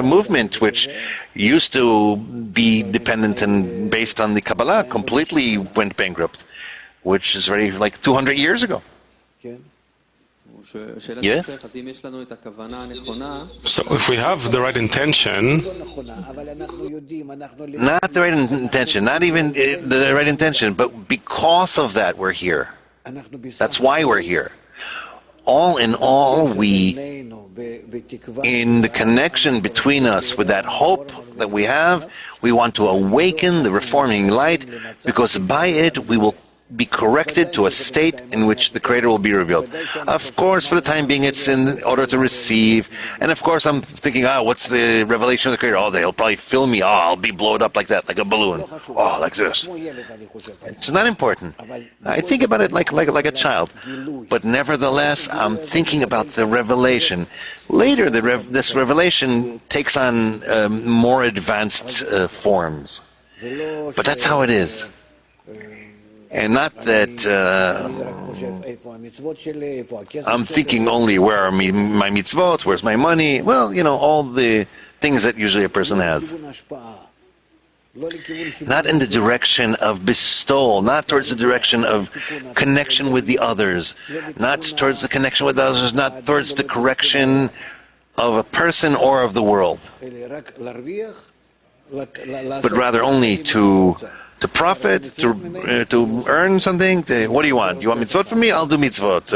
movement, which used to be dependent and based on the Kabbalah, completely went bankrupt, which is already like 200 years ago. כן? Yes? So if we have the right intention, לא נכונה, אבל אנחנו יודעים, אנחנו... Not the right intention, not even the right intention, but because of that we're here. אנחנו בסך... That's why we're here. All in all, we, בינינו, בתקווה... in the connection between us with that hope that we have, we want to awaken the reforming light, because by it we will be corrected to a state in which the Creator will be revealed. Of course, for the time being, it's in order to receive. And of course, I'm thinking, what's the revelation of the Creator? Oh, they'll probably fill me. I'll be blown up like that, like a balloon. Oh, like this. כמו ילד, אני חושב. It's not important. I think about it like a child. But nevertheless, I'm thinking about the revelation. Later, this revelation takes on more advanced forms. But that's how it is. And not that אני רק חושב איפה המצוות שלי, איפה הכסף I'm שלי. thinking only where are my mitzvot, where's my money. Well, all the things that usually a person has. לכיוון השפעה. לא לכיוון חיבור. Not in the direction of bestowal, not towards the direction of connection with the others, not towards the connection with others, not towards the correction of a person or of the world, אלא רק להרוויח, but rather only to profit, to earn something. What do you want? You want mitzvot from me? I'll do mitzvot.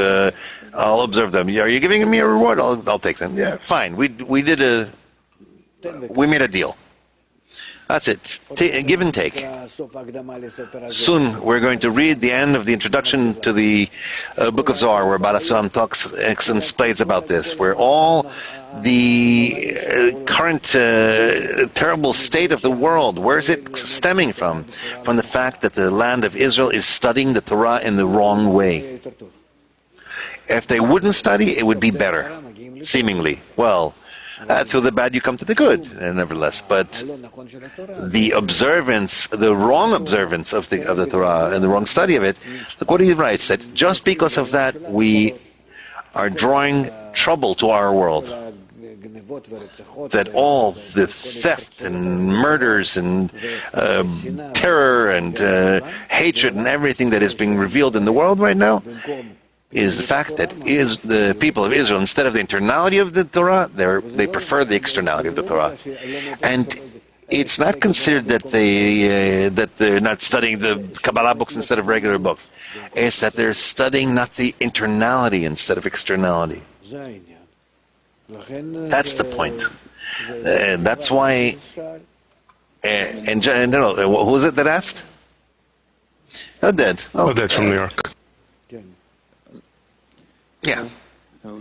I'll observe them. Are you giving me a reward? I'll take them. Yeah, fine. We made a deal. That's it. Give and take. סוף ההקדמה לספר הזה. Soon we're going to read the end of the introduction to the book of Zohar, where Baal HaSulam talks and explains about this, where all the current terrible state of the world, where is it stemming from? From the fact that the land of Israel is studying the Torah in the wrong way. יותר טוב. If they wouldn't study, it would be better, seemingly. Well, through the bad you come to the good, nevertheless. But הלא נכון של התורה. the observance, the wrong observance of the Torah and the wrong study of it, look what he writes, that just because of that we are drawing trouble to our world, that all the theft and murders and terror and hatred and everything that is being revealed in the world right now is the fact that is the people of Israel, instead of the internality of the Torah, they prefer the externality of the Torah. And it's not considered that they're not studying the Kabbalah books instead of regular books. It's that they're studying not the internality instead of externality. That's the point. That's why. And no, who was it that asked? Oded. Oh, Oded from New York. Yeah. So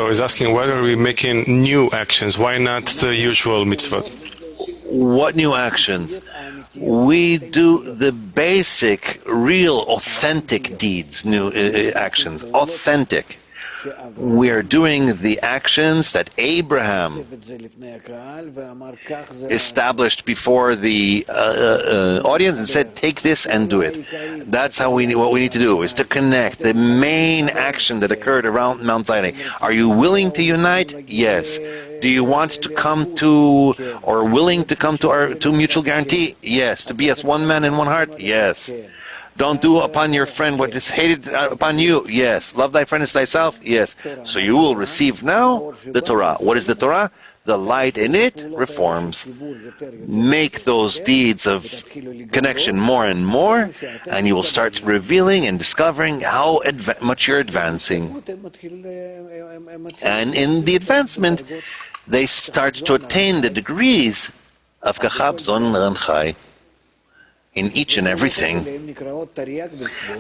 he's asking, why are we making new actions? Why not the usual mitzvot? What new actions? We do the basic, real, authentic deeds, new actions, authentic. We are doing the actions that Abraham established before the audience and said, take this and do it. That's what we need to do, is to connect the main action that occurred around Mount Sinai. Are you willing to unite? Yes. Do you want to come to, or willing to come to our mutual guarantee? Yes. To be as one man and one heart? Yes. Don't do upon your friend what is hated upon you. Yes. Love thy friend as thyself. Yes. So you will receive now the Torah. What is the Torah? The light in it reforms. Make those deeds of connection more and more, and you will start revealing and discovering how much you're advancing. And in the advancement, they start to attain the degrees of Kachab Zon Ranchai in each and everything.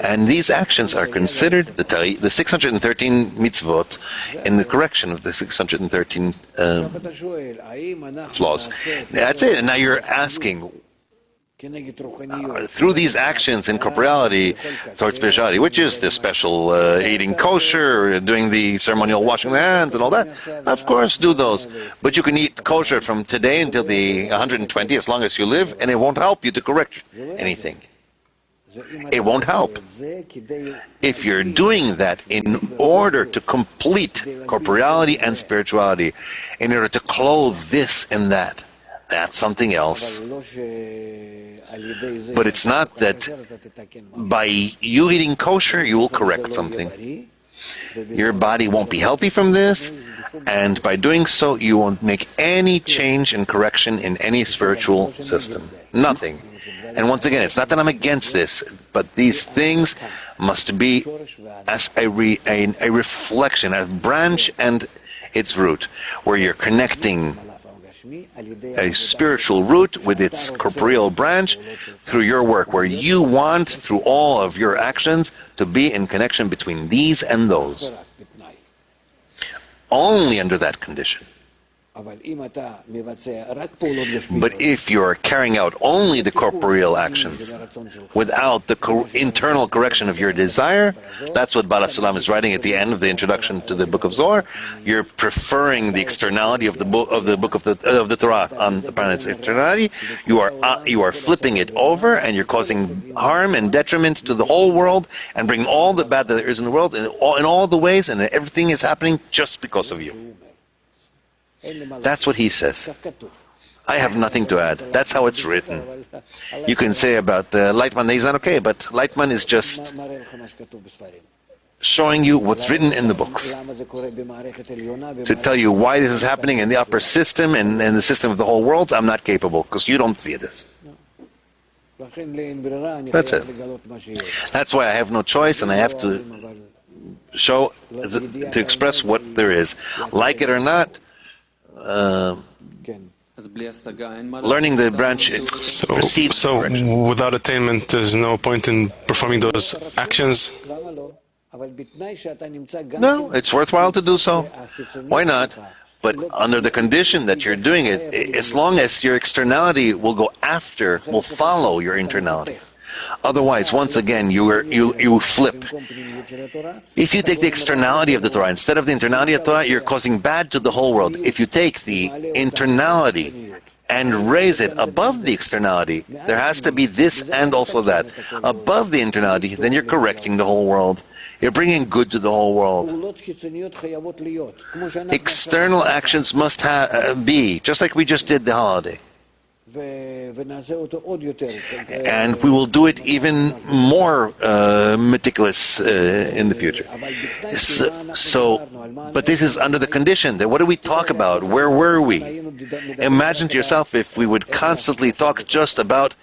And these actions are considered the 613 mitzvot in the correction of the 613 flaws. That's it. And now you're asking, through these actions in corporeality towards spirituality, which is the special eating kosher, doing the ceremonial washing the hands and all that, of course do those. But you can eat kosher from today until the 120 as long as you live, and it won't help you to correct anything. It won't help. If you're doing that in order to complete corporeality and spirituality, in order to clothe this and that, that's something else. But it's not that by you eating kosher, you will correct something. Your body won't be healthy from this, and by doing so, you won't make any change and correction in any spiritual system. Nothing. And once again, it's not that I'm against this, but these things must be as a reflection, a branch and its root, where you're connecting a spiritual root with its corporeal branch through your work, where you want, through all of your actions, to be in connection between these and those. Only under that condition. But if you are carrying out only the corporeal actions without the internal correction of your desire, that's what Baal HaSulam is writing at the end of the introduction to the Book of Zohar. You're preferring the externality of the book of the Torah upon its externality. You are flipping it over, and you're causing harm and detriment to the whole world, and bringing all the bad that there is in the world in all the ways, and everything is happening just because of you. That's what he says. I have nothing to add. That's how it's written. You can say about Lightman that he's not okay, but Lightman is just showing you what's written in the books, to tell you why this is happening in the upper system and the system of the whole world. I'm not capable, because you don't see this. That's it. That's why I have no choice, and I have to show, to express what there is. Like it or not, learning the branch precedes. So without attainment, there's no point in performing those actions? No, it's worthwhile to do so. Why not? But under the condition that you're doing it, as long as your externality will follow your internality. Otherwise, once again, you flip. If you take the externality of the Torah instead of the internality of the Torah, you're causing bad to the whole world. If you take the internality and raise it above the externality, there has to be this and also that. Above the internality, then you're correcting the whole world. You're bringing good to the whole world. פעולות חיצוניות חייבות להיות. כמו שאנחנו External actions must be, just like we just did the holiday. ונעשה אותו עוד יותר. And we will do it even more meticulous in the future. But this is under the condition that what do we talk about? Where were we? Imagine to yourself if we would constantly talk just about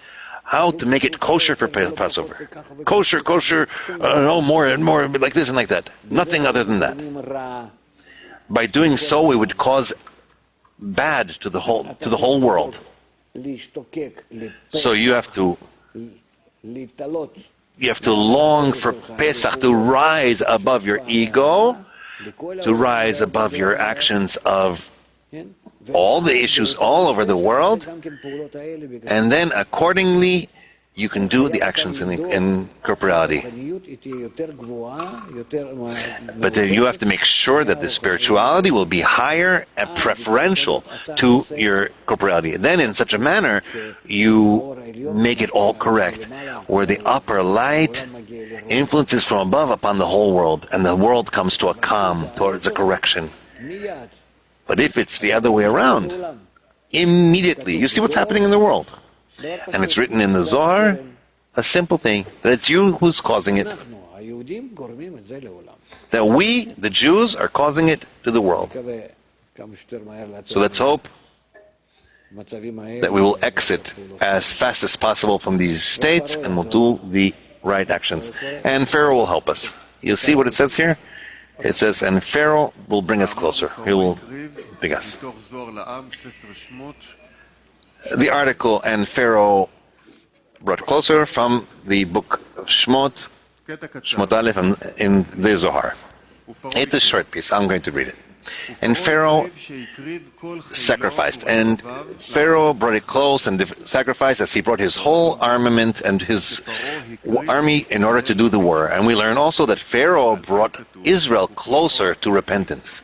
how to make it kosher for Passover. Kosher, no more and more, like this and like that. Nothing other than that. By doing so, we would cause bad to the whole world. So you have to long for Pesach to rise above your ego, to rise above your actions of all the issues all over the world, and then accordingly you can do the actions in corporality. But you have to make sure that the spirituality will be higher and preferential to your corporality. Then in such a manner, you make it all correct, where the upper light influences from above upon the whole world, and the world comes to a calm, towards a correction. But if it's the other way around, immediately, you see what's happening in the world. And it's written in the Zohar, a simple thing, that it's you who's causing it. That we, the Jews, are causing it to the world. So let's hope that we will exit as fast as possible from these states and we'll do the right actions. And Pharaoh will help us. You see what it says here? It says, and Pharaoh will bring us closer. He will bring us. The article, and Pharaoh brought closer, from the book of Shmot, Shmot Aleph, in the Zohar. It's a short piece. I'm going to read it. And Pharaoh sacrificed, and Pharaoh brought it close and sacrificed as he brought his whole armament and his army in order to do the war. And we learn also that Pharaoh brought Israel closer to repentance.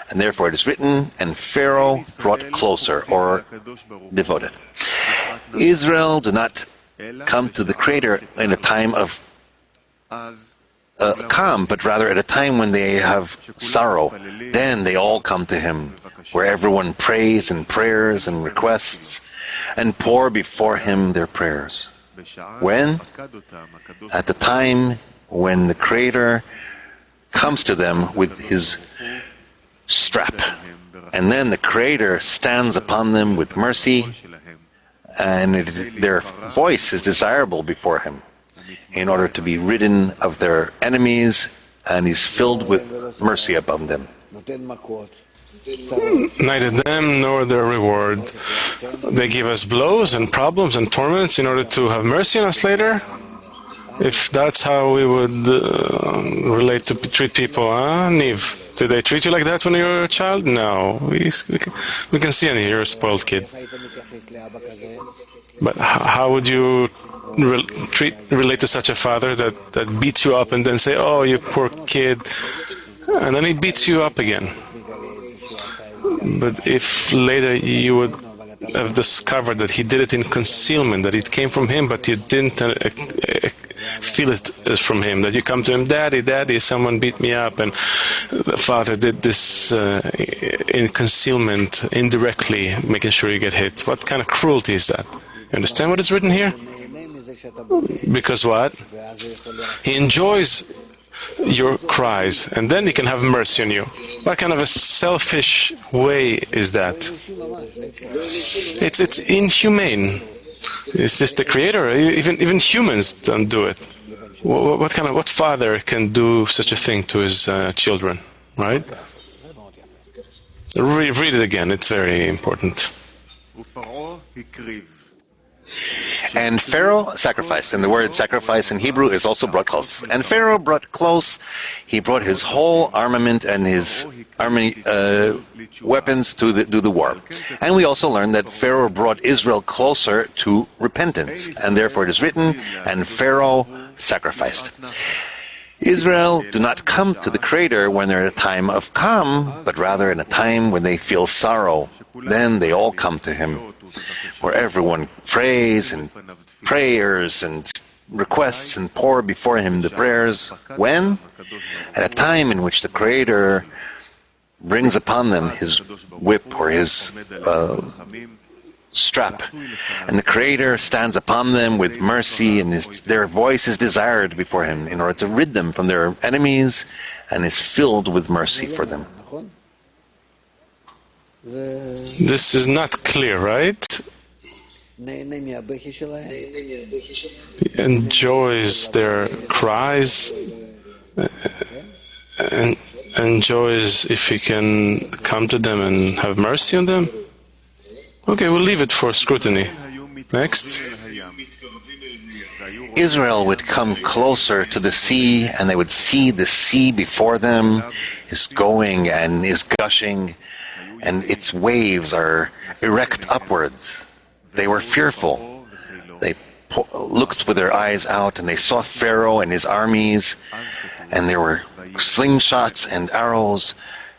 And therefore it is written, and Pharaoh brought closer, or devoted. Israel do not come to the Creator in a time of calm, but rather at a time when they have sorrow. Then they all come to Him, where everyone prays and prayers and requests, and pour before Him their prayers. When? At the time when the Creator comes to them with His strap, and then the Creator stands upon them with mercy, and their voice is desirable before Him in order to be ridden of their enemies, and He's filled with mercy above them. Neither them nor their reward. They give us blows and problems and torments in order to have mercy on us later. If that's how we would treat people, huh, Niv? Did they treat you like that when you were a child? No. We can see and hear you're a spoiled kid. But how would you relate to such a father that beats you up and then say, oh, you poor kid, and then he beats you up again? But if later you would have discovered that he did it in concealment, that it came from him, but you didn't feel it from him, that you come to him, Daddy, someone beat me up, and the father did this in concealment, indirectly, making sure you get hit. What kind of cruelty is that? You understand what is written here? Because what? He enjoys your cries, and then he can have mercy on you. What kind of a selfish way is that? It's inhumane. Is this the Creator? Even humans don't do it. What father can do such a thing to his children? Right? Read it again. It's very important. And Pharaoh sacrificed, and the word sacrifice in Hebrew is also brought close. And Pharaoh brought close, he brought his whole armament and his army weapons to do the war. And we also learn that Pharaoh brought Israel closer to repentance, and therefore it is written, and Pharaoh sacrificed. Israel do not come to the Creator when they're at a time of calm, but rather in a time when they feel sorrow. Then they all come to Him, where everyone prays and prayers and requests and pour before him the prayers. When? At a time in which the Creator brings upon them his whip or his strap, and the Creator stands upon them with mercy, and their voice is desired before him in order to rid them from their enemies, and is filled with mercy for them. This is not clear, right? He enjoys their cries, and enjoys if he can come to them and have mercy on them. Okay, we'll leave it for scrutiny. Next. Israel would come closer to the sea, and they would see the sea before them is going and is gushing, and its waves are erect upwards. They were fearful. They looked with their eyes out, and they saw Pharaoh and his armies, and there were slingshots and arrows,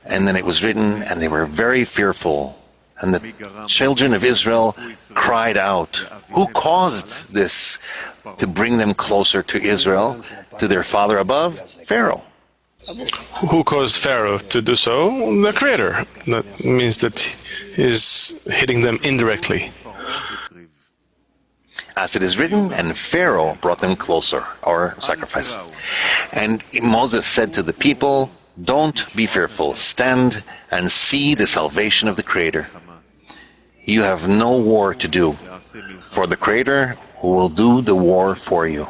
and then it was written, and they were very fearful. And the children of Israel cried out. Who caused this to bring them closer to Israel, to their father above? Pharaoh. Who caused Pharaoh to do so? The Creator. That means that he is hitting them indirectly. As it is written, and Pharaoh brought them closer, or sacrifice. And Moses said to the people, don't be fearful, stand and see the salvation of the Creator. You have no war to do, for the Creator will do the war for you.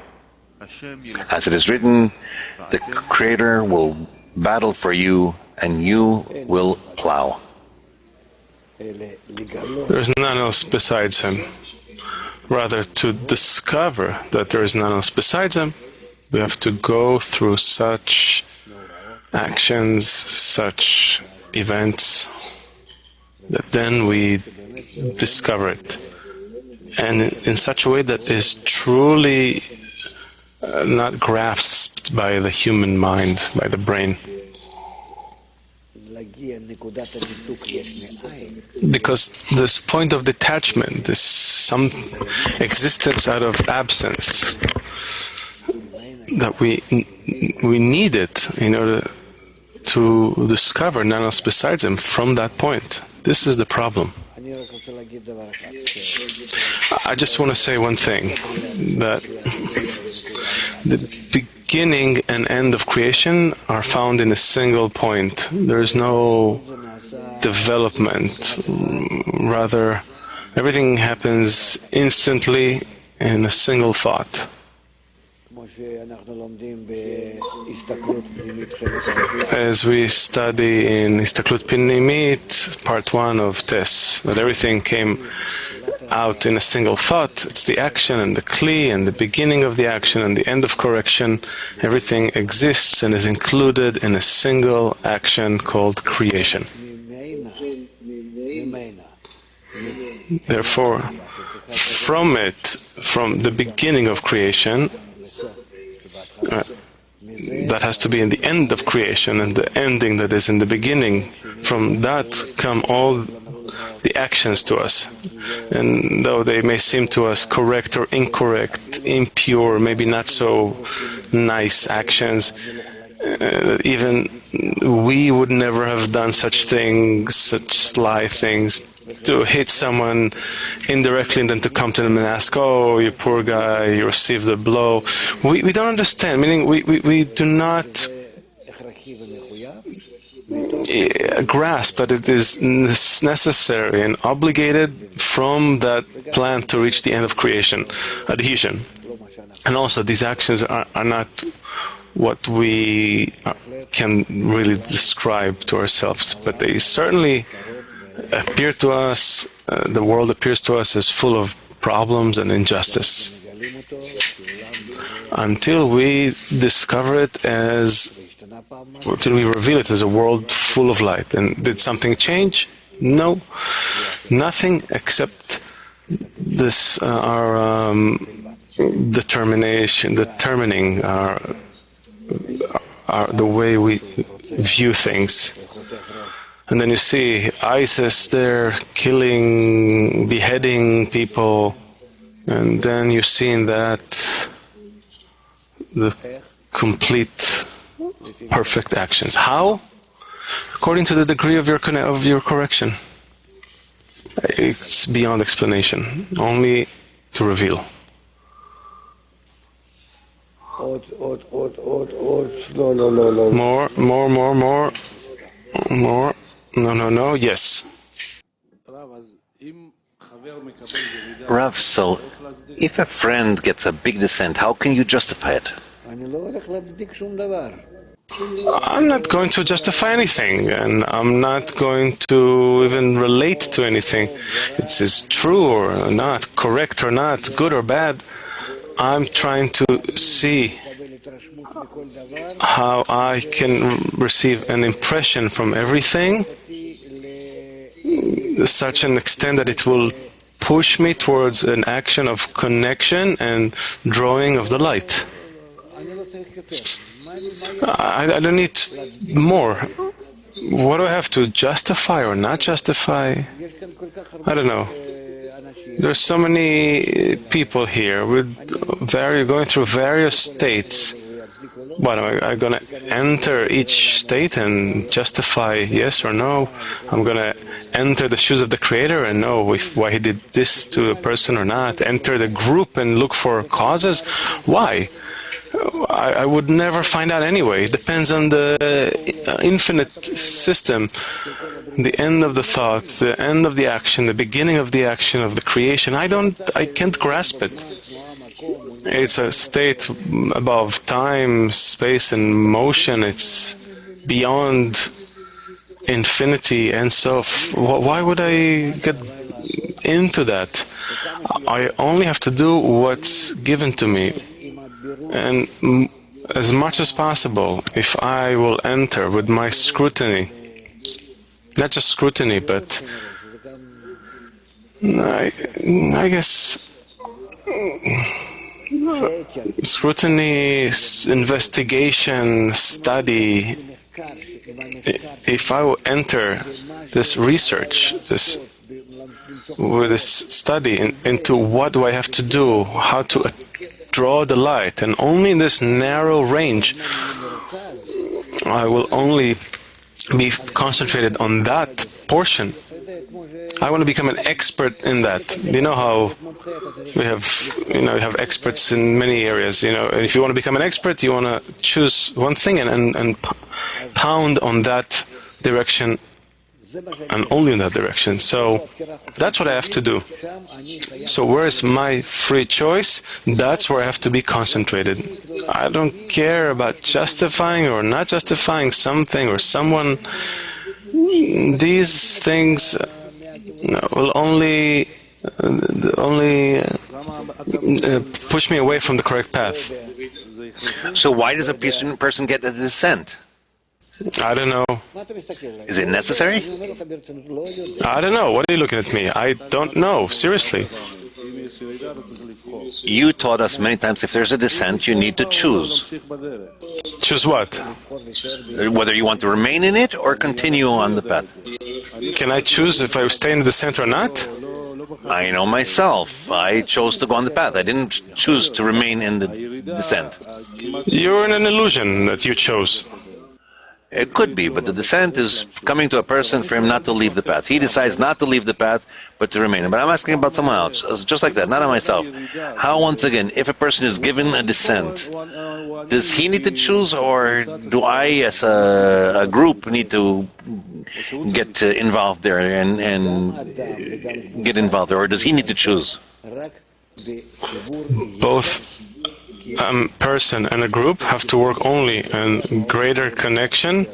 As it is written, the Creator will battle for you, and you will plow. There is none else besides him. Rather, to discover that there is none else besides him, we have to go through such actions, such events, that then we discover it. And in such a way that is truly not grasped by the human mind, by the brain. Because this point of detachment, this some existence out of absence, that we need it in order to discover none else besides him from that point. This is the problem. I just want to say one thing, that the beginning and end of creation are found in a single point. There is no development. Rather, everything happens instantly in a single thought. As we study in Istaklut Pinimit, part 1 of Tes, that everything came out in a single thought. It's the action and the kli and the beginning of the action and the end of correction. Everything exists and is included in a single action called creation. Therefore, from the beginning of creation, that has to be in the end of creation, and the ending that is in the beginning. From that come all the actions to us. And though they may seem to us correct or incorrect, impure, maybe not so nice actions, even we would never have done such things, such sly things, to hit someone indirectly and then to come to them and ask, oh, you poor guy, you received a blow. We don't understand, meaning we do not grasp that it is necessary and obligated from that plan to reach the end of creation, adhesion. And also, these actions are not what we can really describe to ourselves, but they certainly appear to us, the world appears to us as full of problems and injustice, until we discover it until we reveal it as a world full of light. And did something change? No, nothing except this, our determining the way we view things. And then you see ISIS there killing, beheading people, and then you see in that the complete, perfect actions. How? According to the degree of your correction. It's beyond explanation, only to reveal. More. No. Yes. Rav, so if a friend gets a big descent, how can you justify it? I'm not going to justify anything, and I'm not going to even relate to anything. It's true or not, correct or not, good or bad. I'm trying to see how I can receive an impression from everything to such an extent that it will push me towards an action of connection and drawing of the light. I don't need more. What do I have to justify or not justify? I don't know. There's so many people here going through various states. What, am I going to enter each state and justify yes or no? I'm going to enter the shoes of the Creator and know why He did this to a person or not. Enter the group and look for causes. Why? I would never find out anyway. It depends on the infinite system. The end of the thought, the end of the action, the beginning of the action of the creation. I can't grasp it. It's a state above time, space, and motion. It's beyond infinity and so. Why would I get into that? I only have to do what's given to me. And as much as possible, if I will enter with my scrutiny, not just scrutiny, but I guess scrutiny, investigation, study. If I will enter this research, with this study into what do I have to do, how to draw the light, and only in this narrow range, I will only be concentrated on that portion. I want to become an expert in that. You know how we have experts in many areas. If you want to become an expert, you want to choose one thing and pound on that direction and only in that direction. So that's what I have to do. So where is my free choice? That's where I have to be concentrated. I don't care about justifying or not justifying something or someone. These things will only push me away from the correct path. So why does a person get a descent? I don't know. Is it necessary? I don't know. What are you looking at me? I don't know. Seriously. You taught us many times if there's a descent, you need to choose. Choose what? Whether you want to remain in it or continue on the path. Can I choose if I stay in the descent or not? I know myself. I chose to go on the path. I didn't choose to remain in the descent. You're in an illusion that you chose. It could be, but the descent is coming to a person for him not to leave the path. He decides not to leave the path, but to remain. But I'm asking about someone else, just like that, not on myself. How, once again, if a person is given a descent, does he need to choose, or do I, as a group, need to get involved there and get involved there, or does he need to choose? Both person and a group have to work only on greater connection,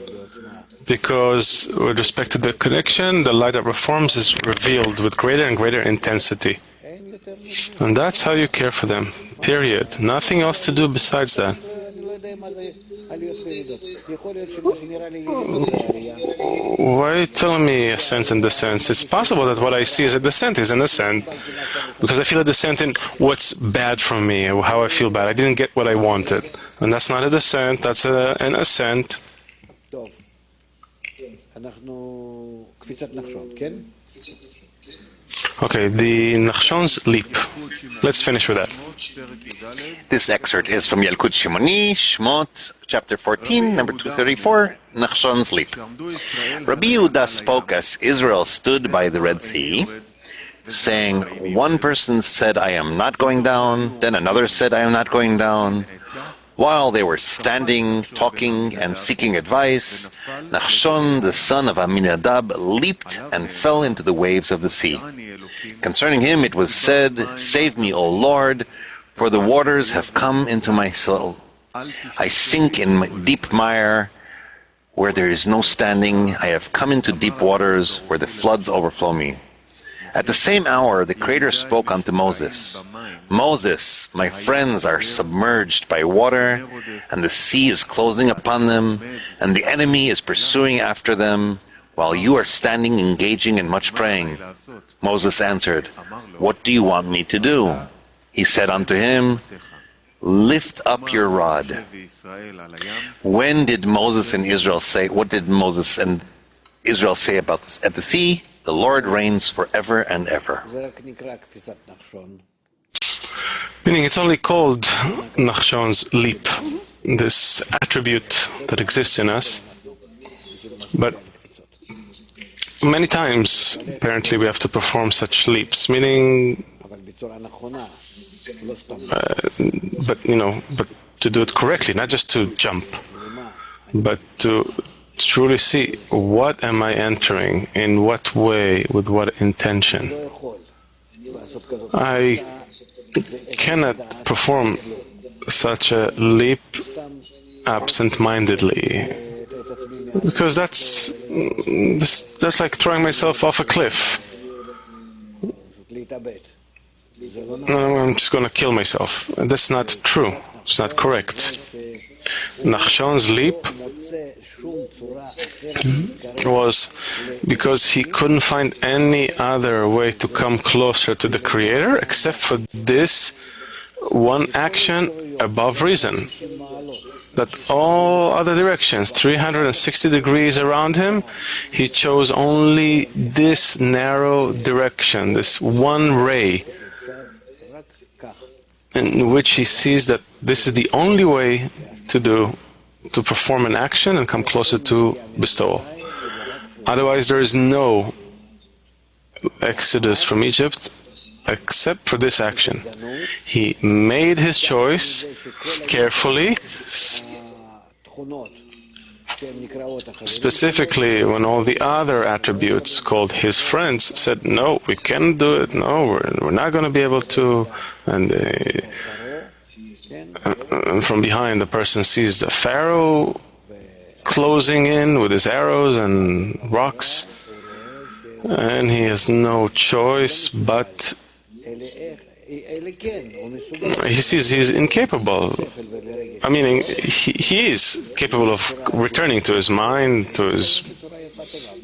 because with respect to the connection, the light that reforms is revealed with greater and greater intensity. And that's how you care for them, period. Nothing else to do besides that. Why are you telling me ascents and descents? It's possible that what I see as a descent is an ascent, because I feel a descent in what's bad from me, or how I feel bad. I didn't get what I wanted. And that's not a descent, that's an ascent. Okay, the Nachshon's leap. Let's finish with that. This excerpt is from Yalkut Shimoni, Shmot, chapter 14, number 234, Nachshon's leap. Rabbi Yehuda spoke as Israel stood by the Red Sea, saying, one person said, I am not going down, then another said, I am not going down. While they were standing, talking, and seeking advice, Nachshon, the son of Aminadab, leaped and fell into the waves of the sea. Concerning him it was said, Save me, O Lord, for the waters have come into my soul. I sink in deep mire, where there is no standing. I have come into deep waters, where the floods overflow me. At the same hour the Creator spoke unto Moses, Moses, my friends are submerged by water, and the sea is closing upon them, and the enemy is pursuing after them, while you are standing engaging in much praying. Moses answered, What do you want me to do? He said unto him, Lift up your rod. When did Moses and Israel say, what did Moses and Israel say about this? At the sea, the Lord reigns forever and ever. Meaning it's only called Nachshon's leap, this attribute that exists in us. But many times, apparently, we have to perform such leaps, meaning, but to do it correctly, not just to jump, but to truly see what am I entering, in what way, with what intention. I cannot perform such a leap absent-mindedly, because that's like throwing myself off a cliff. I'm just going to kill myself. That's not true. It's not correct. Nachshon's leap was because he couldn't find any other way to come closer to the Creator except for this one action above reason. That all other directions, 360 degrees around him, he chose only this narrow direction, this one ray, in which he sees that this is the only way to perform an action and come closer to bestowal. Otherwise, there is no exodus from Egypt except for this action. He made his choice carefully, specifically when all the other attributes called his friends said, no, we can't do it, no, we're not going to be able to, and from behind the person sees the Pharaoh closing in with his arrows and rocks, and he has no choice but he sees he's incapable. I mean, he is capable of returning to his mind, to his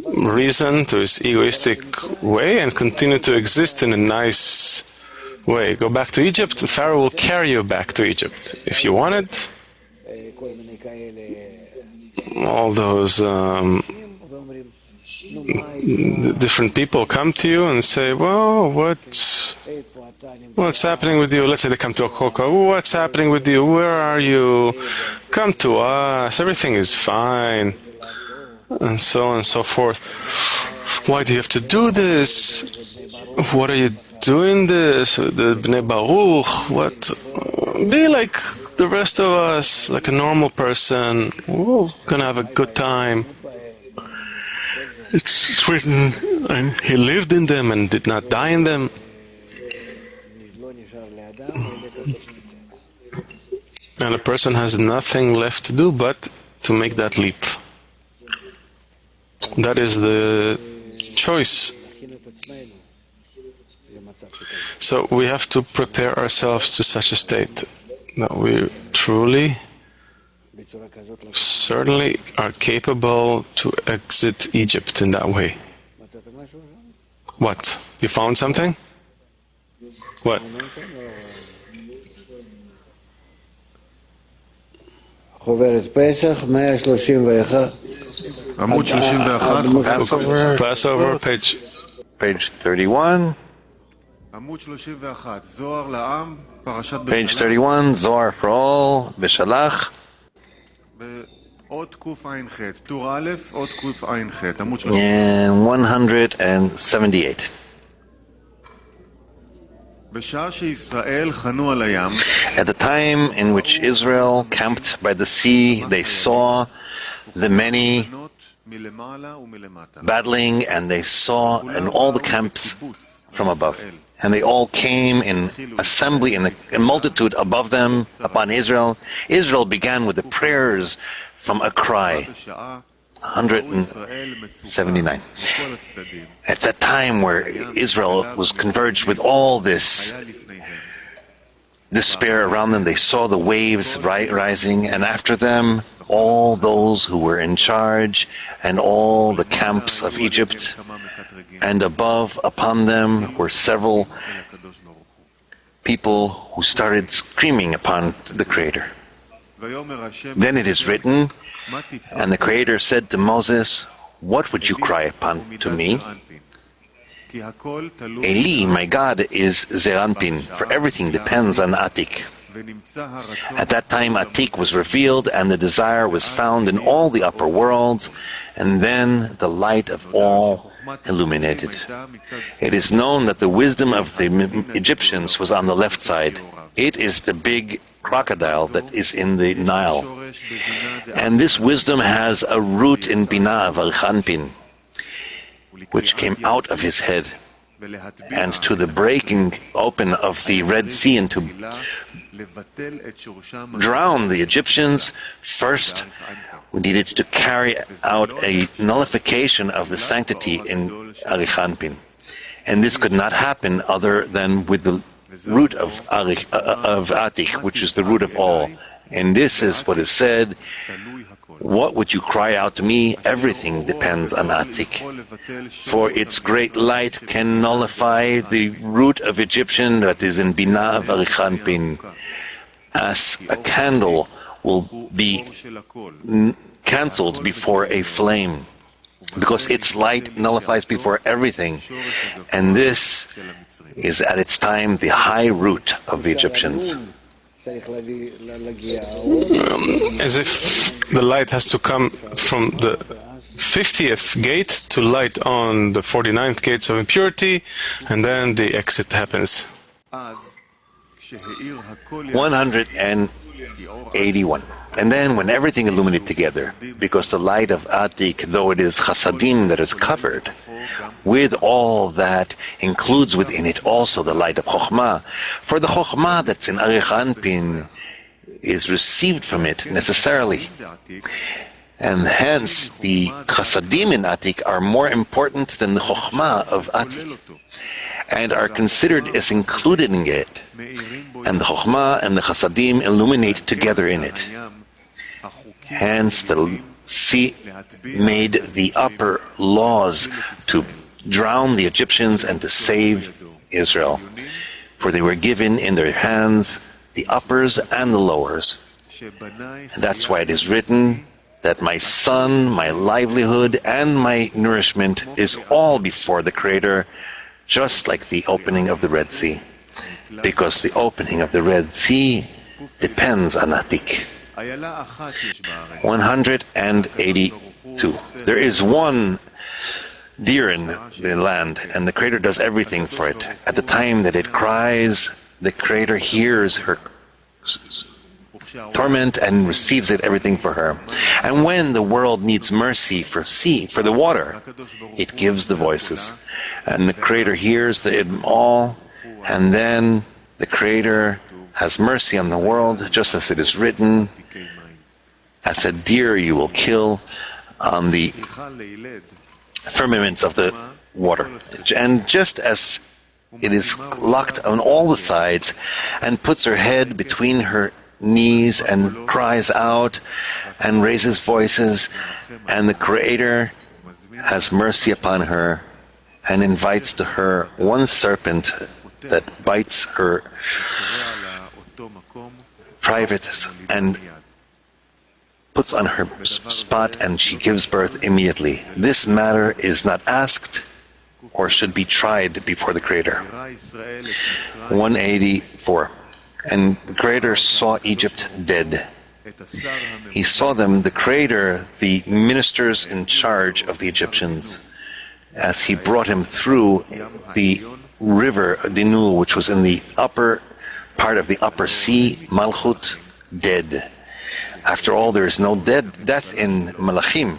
reason, to his egoistic way, and continue to exist in a nice way. Go back to Egypt, the Pharaoh will carry you back to Egypt. If you want it, all those different people come to you and say, well, what's happening with you? Let's say they come to a Koka. What's happening with you? Where are you? Come to us. Everything is fine. And so on and so forth. Why do you have to do this? What are you doing this? The Bnei Baruch. What? Be like the rest of us, like a normal person. We're going to have a good time. It's written, and he lived in them and did not die in them. And a person has nothing left to do but to make that leap. That is the choice. So we have to prepare ourselves to such a state that we truly, certainly are capable to exit Egypt in that way. What? You found something? What? עמוד 31. Passover, page 31, עמוד 31, זוהר לעם, פרשת Page בשלח, 31, Zohar for all, Beshalach, עוד קע"ח, טור א', עוד קע"ח, עמוד 30. and 178. בשעה שישראל חנו על הים, At the time in which Israel camped by the sea, they saw the many מלמעלה ומלמטה. battling, and they saw in all the camps from above. And they all came in assembly, in a multitude above them, upon Israel. Israel began with the prayers from a cry. בשעה 179. At that time where Israel was converged with all this despair around them, they saw the waves rising, and after them, all those who were in charge and all the camps of Egypt, and above upon them were several people who started screaming upon the Creator. Then it is written, and the Creator said to Moses, "What would you cry upon to me? Eli, my God, is Zeranpin, for everything depends on Atik." At that time, Atik was revealed, and the desire was found in all the upper worlds, and then the light of all illuminated. It is known that the wisdom of the Egyptians was on the left side. It is the big crocodile that is in the Nile. And this wisdom has a root in Binah, Varchanpin, which came out of his head. And to the breaking open of the Red Sea and to drown the Egyptians, first we needed to carry out a nullification of the sanctity in Arichanpin. And this could not happen other than with the root of Atik, which is the root of all. And this is what is said, "What would you cry out to me? Everything depends on Atik. For its great light can nullify the root of Egyptian that is in Binah of Arichanpin, as a candle will be cancelled before a flame, because its light nullifies before everything. And this is at its time the high root of the Egyptians." As if the light has to come from the 50th gate to light on the 49th gates of impurity, and then the exit happens. 181. And then when everything illuminated together, because the light of Atik, though it is Chasadim that is covered, with all that includes within it also the light of Chokhmah. For the Chokhmah that's in Arichanpin is received from it necessarily. And hence the Chasadim in Atik are more important than the Chokhmah of Atik, and are considered as included in it. And the Chokhmah and the Chasadim illuminate together in it. Hence the sea made the upper laws to drown the Egyptians and to save Israel. For they were given in their hands the uppers and the lowers. And that's why it is written that my son, my livelihood, and my nourishment is all before the Creator, just like the opening of the Red Sea. Because the opening of the Red Sea depends on Atik. 182. There is one deer in the land, and the Creator does everything for it. At the time that it cries, the Creator hears her torment and receives it, everything for her. And when the world needs mercy for the water, it gives the voices. And the Creator hears them all, and then the Creator has mercy on the world, just as it is written, "As a deer you will kill on the firmaments of the water." And just as it is locked on all the sides and puts her head between her knees and cries out and raises voices, and the Creator has mercy upon her and invites to her one serpent that bites her private and puts on her spot, and she gives birth immediately. This matter is not asked or should be tried before the Creator. ראה ישראל את מצרים, 184. And the Creator saw Egypt dead. את השר הממונה, He saw them, the Creator, the ministers in charge of the Egyptians, as he brought him through the river Dinu, which was in the upper part of the upper sea, Malchut, dead. After all, there is no death in Malachim,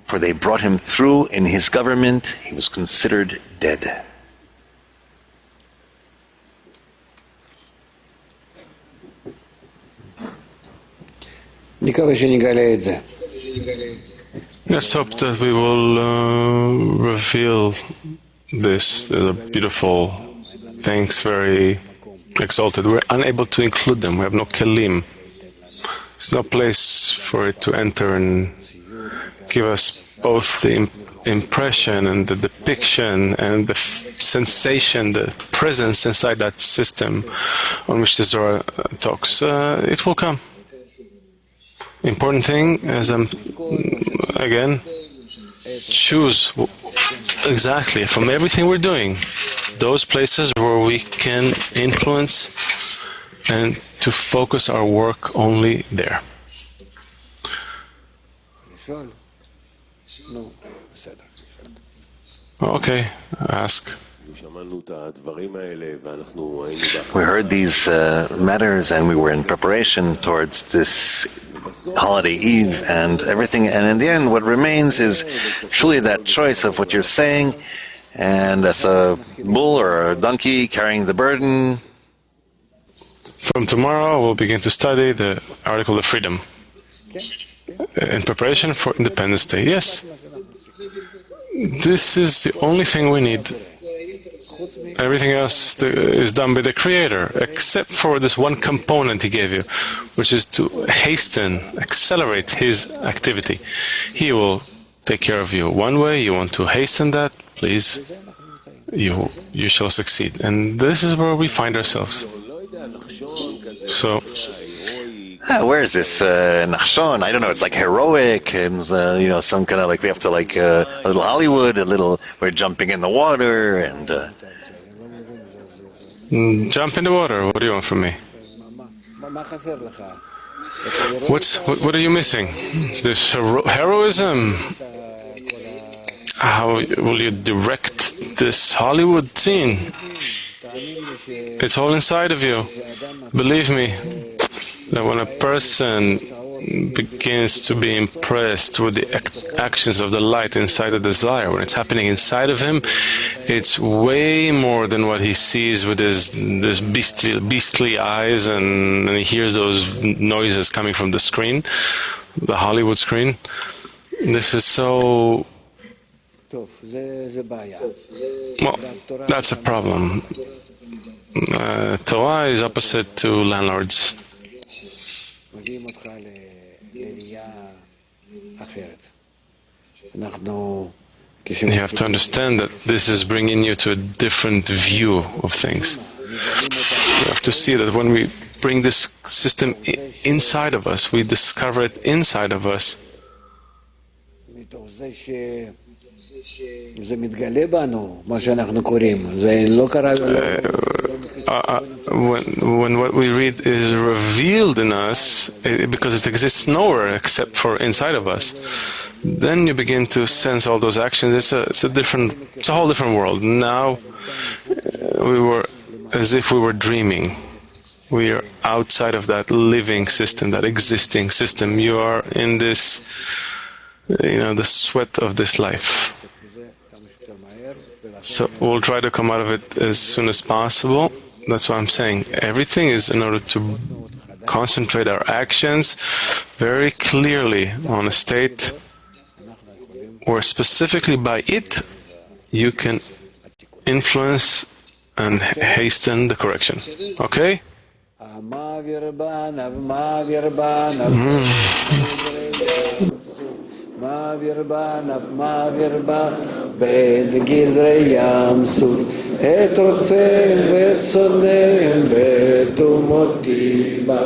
for they brought him through in his government. He was considered dead. נקווה שנגלה את זה. Let's hope that we will reveal this. They're beautiful things, very exalted. We're unable to include them. We have no kelim. There's no place for it to enter and give us both the impression and the depiction and the sensation, the presence inside that system on which the Zohar talks. It will come. Important thing, as I'm again, choose exactly from everything we're doing those places where we can influence and to focus our work only there. לשאול? נו, בסדר. Okay, ask. We heard these matters and we were in preparation towards this holiday eve and everything, and in the end what remains is truly that choice of what you're saying, and as a bull or a donkey carrying the burden. From tomorrow we'll begin to study the article of freedom in preparation for Independence Day. Yes, this is the only thing we need. Everything else is done by the Creator, except for this one component He gave you, which is to hasten, accelerate His activity. He will take care of you one way. You want to hasten that, please, you shall succeed. And this is where we find ourselves. So, where is this Nachshon? I don't know. It's like heroic, and some kind of like we have to like a little Hollywood, we're jumping in the water and. Jump in the water. What do you want from me? מה חסר לך? What are you missing? This heroism? How will you direct this Hollywood scene? It's all inside of you. Believe me, that when a person begins to be impressed with the actions of the light inside the desire, when it's happening inside of him, it's way more than what he sees with his beastly eyes, and he hears those noises coming from the screen, the Hollywood screen. This is so... טוב, זה בעיה. Well, that's a problem. Torah is opposite to landlords. מביאים אותך לראייה אחרת. אנחנו... You have to understand that this is bringing you to a different view of things. You have to see that when we bring this system inside of us, we discover it inside of us. מתוך זה שזה מתגלה בנו, מה שאנחנו קוראים. זה לא קרה... when what we read is revealed in us, because it exists nowhere except for inside of us, then you begin to sense all those actions. It's a whole different world. Now we were as if we were dreaming. We are outside of that living system, that existing system. You are in this, the sweat of this life. So we'll try to come out of it as soon as possible. That's what I'm saying. Everything is in order to concentrate our actions very clearly on a state where specifically by it you can influence and hasten the correction. Okay? מעביר בה בין גזרי ים סוף את רודפיהם ואת שונאיהם בתומותי בה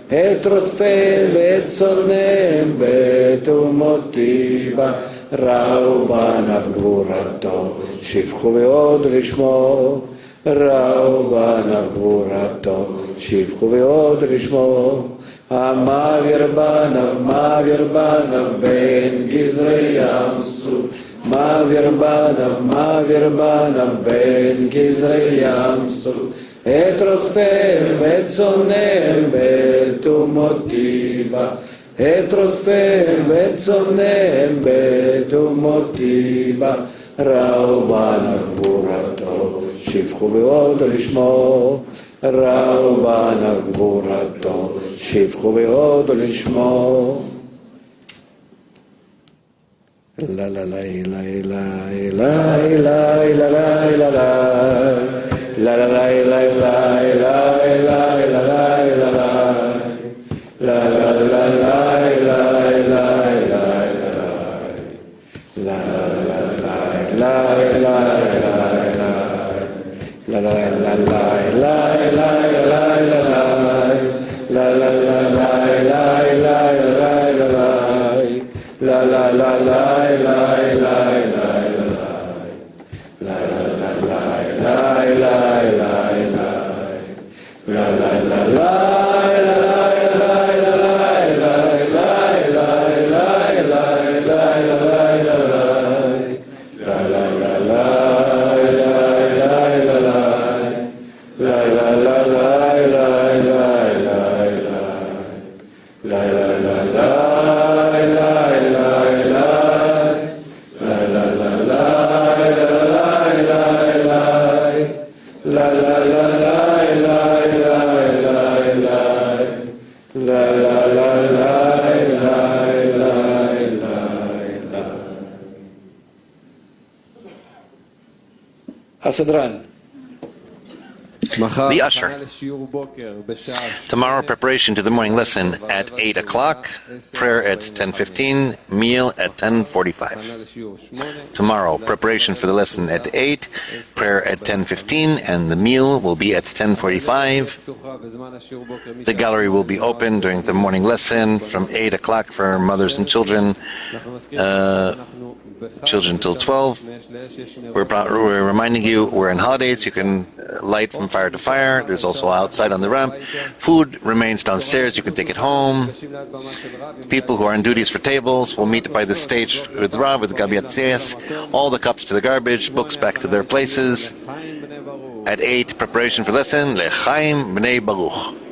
את רודפיהם ואת שונאיהם בתומותי בה ראו בניו גבורתו, שפכו ועוד לשמו. ראו בניו גבורתו, שפכו ועוד לשמו. המעביר בניו בין גזרי ים סוף. מעביר בניו בין גזרי ים סוף. את רודפיהם ואת שונאיהם בתומות טיבה. את רודפיהם ואת שונאיהם בתומות טיבה. ראו בניו גבורתו, שפכו ועוד לשמו. ראו בניו גבורתו, שפכו ועוד לשמו. לה לה לה לה לה לה לה לה לה לה לה הסדרן. The usher. Tomorrow, preparation to the morning lesson at 8 o'clock, prayer at 10:15, meal at 10:45. Tomorrow, preparation for the lesson at 8, prayer at 10:15, and the meal will be at 10:45. The gallery will be open during the morning lesson from 8 o'clock for mothers and children, children till 12. We're reminding you we're in holidays. You can light from fire to fire. There's also outside on the ramp. Food remains downstairs. You can take it home. People who are on duties for tables will meet by the stage with Rav, with Gabi Atzias. All the cups to the garbage, books back to their places. At 8, preparation for lesson, L'chaim B'nei Baruch.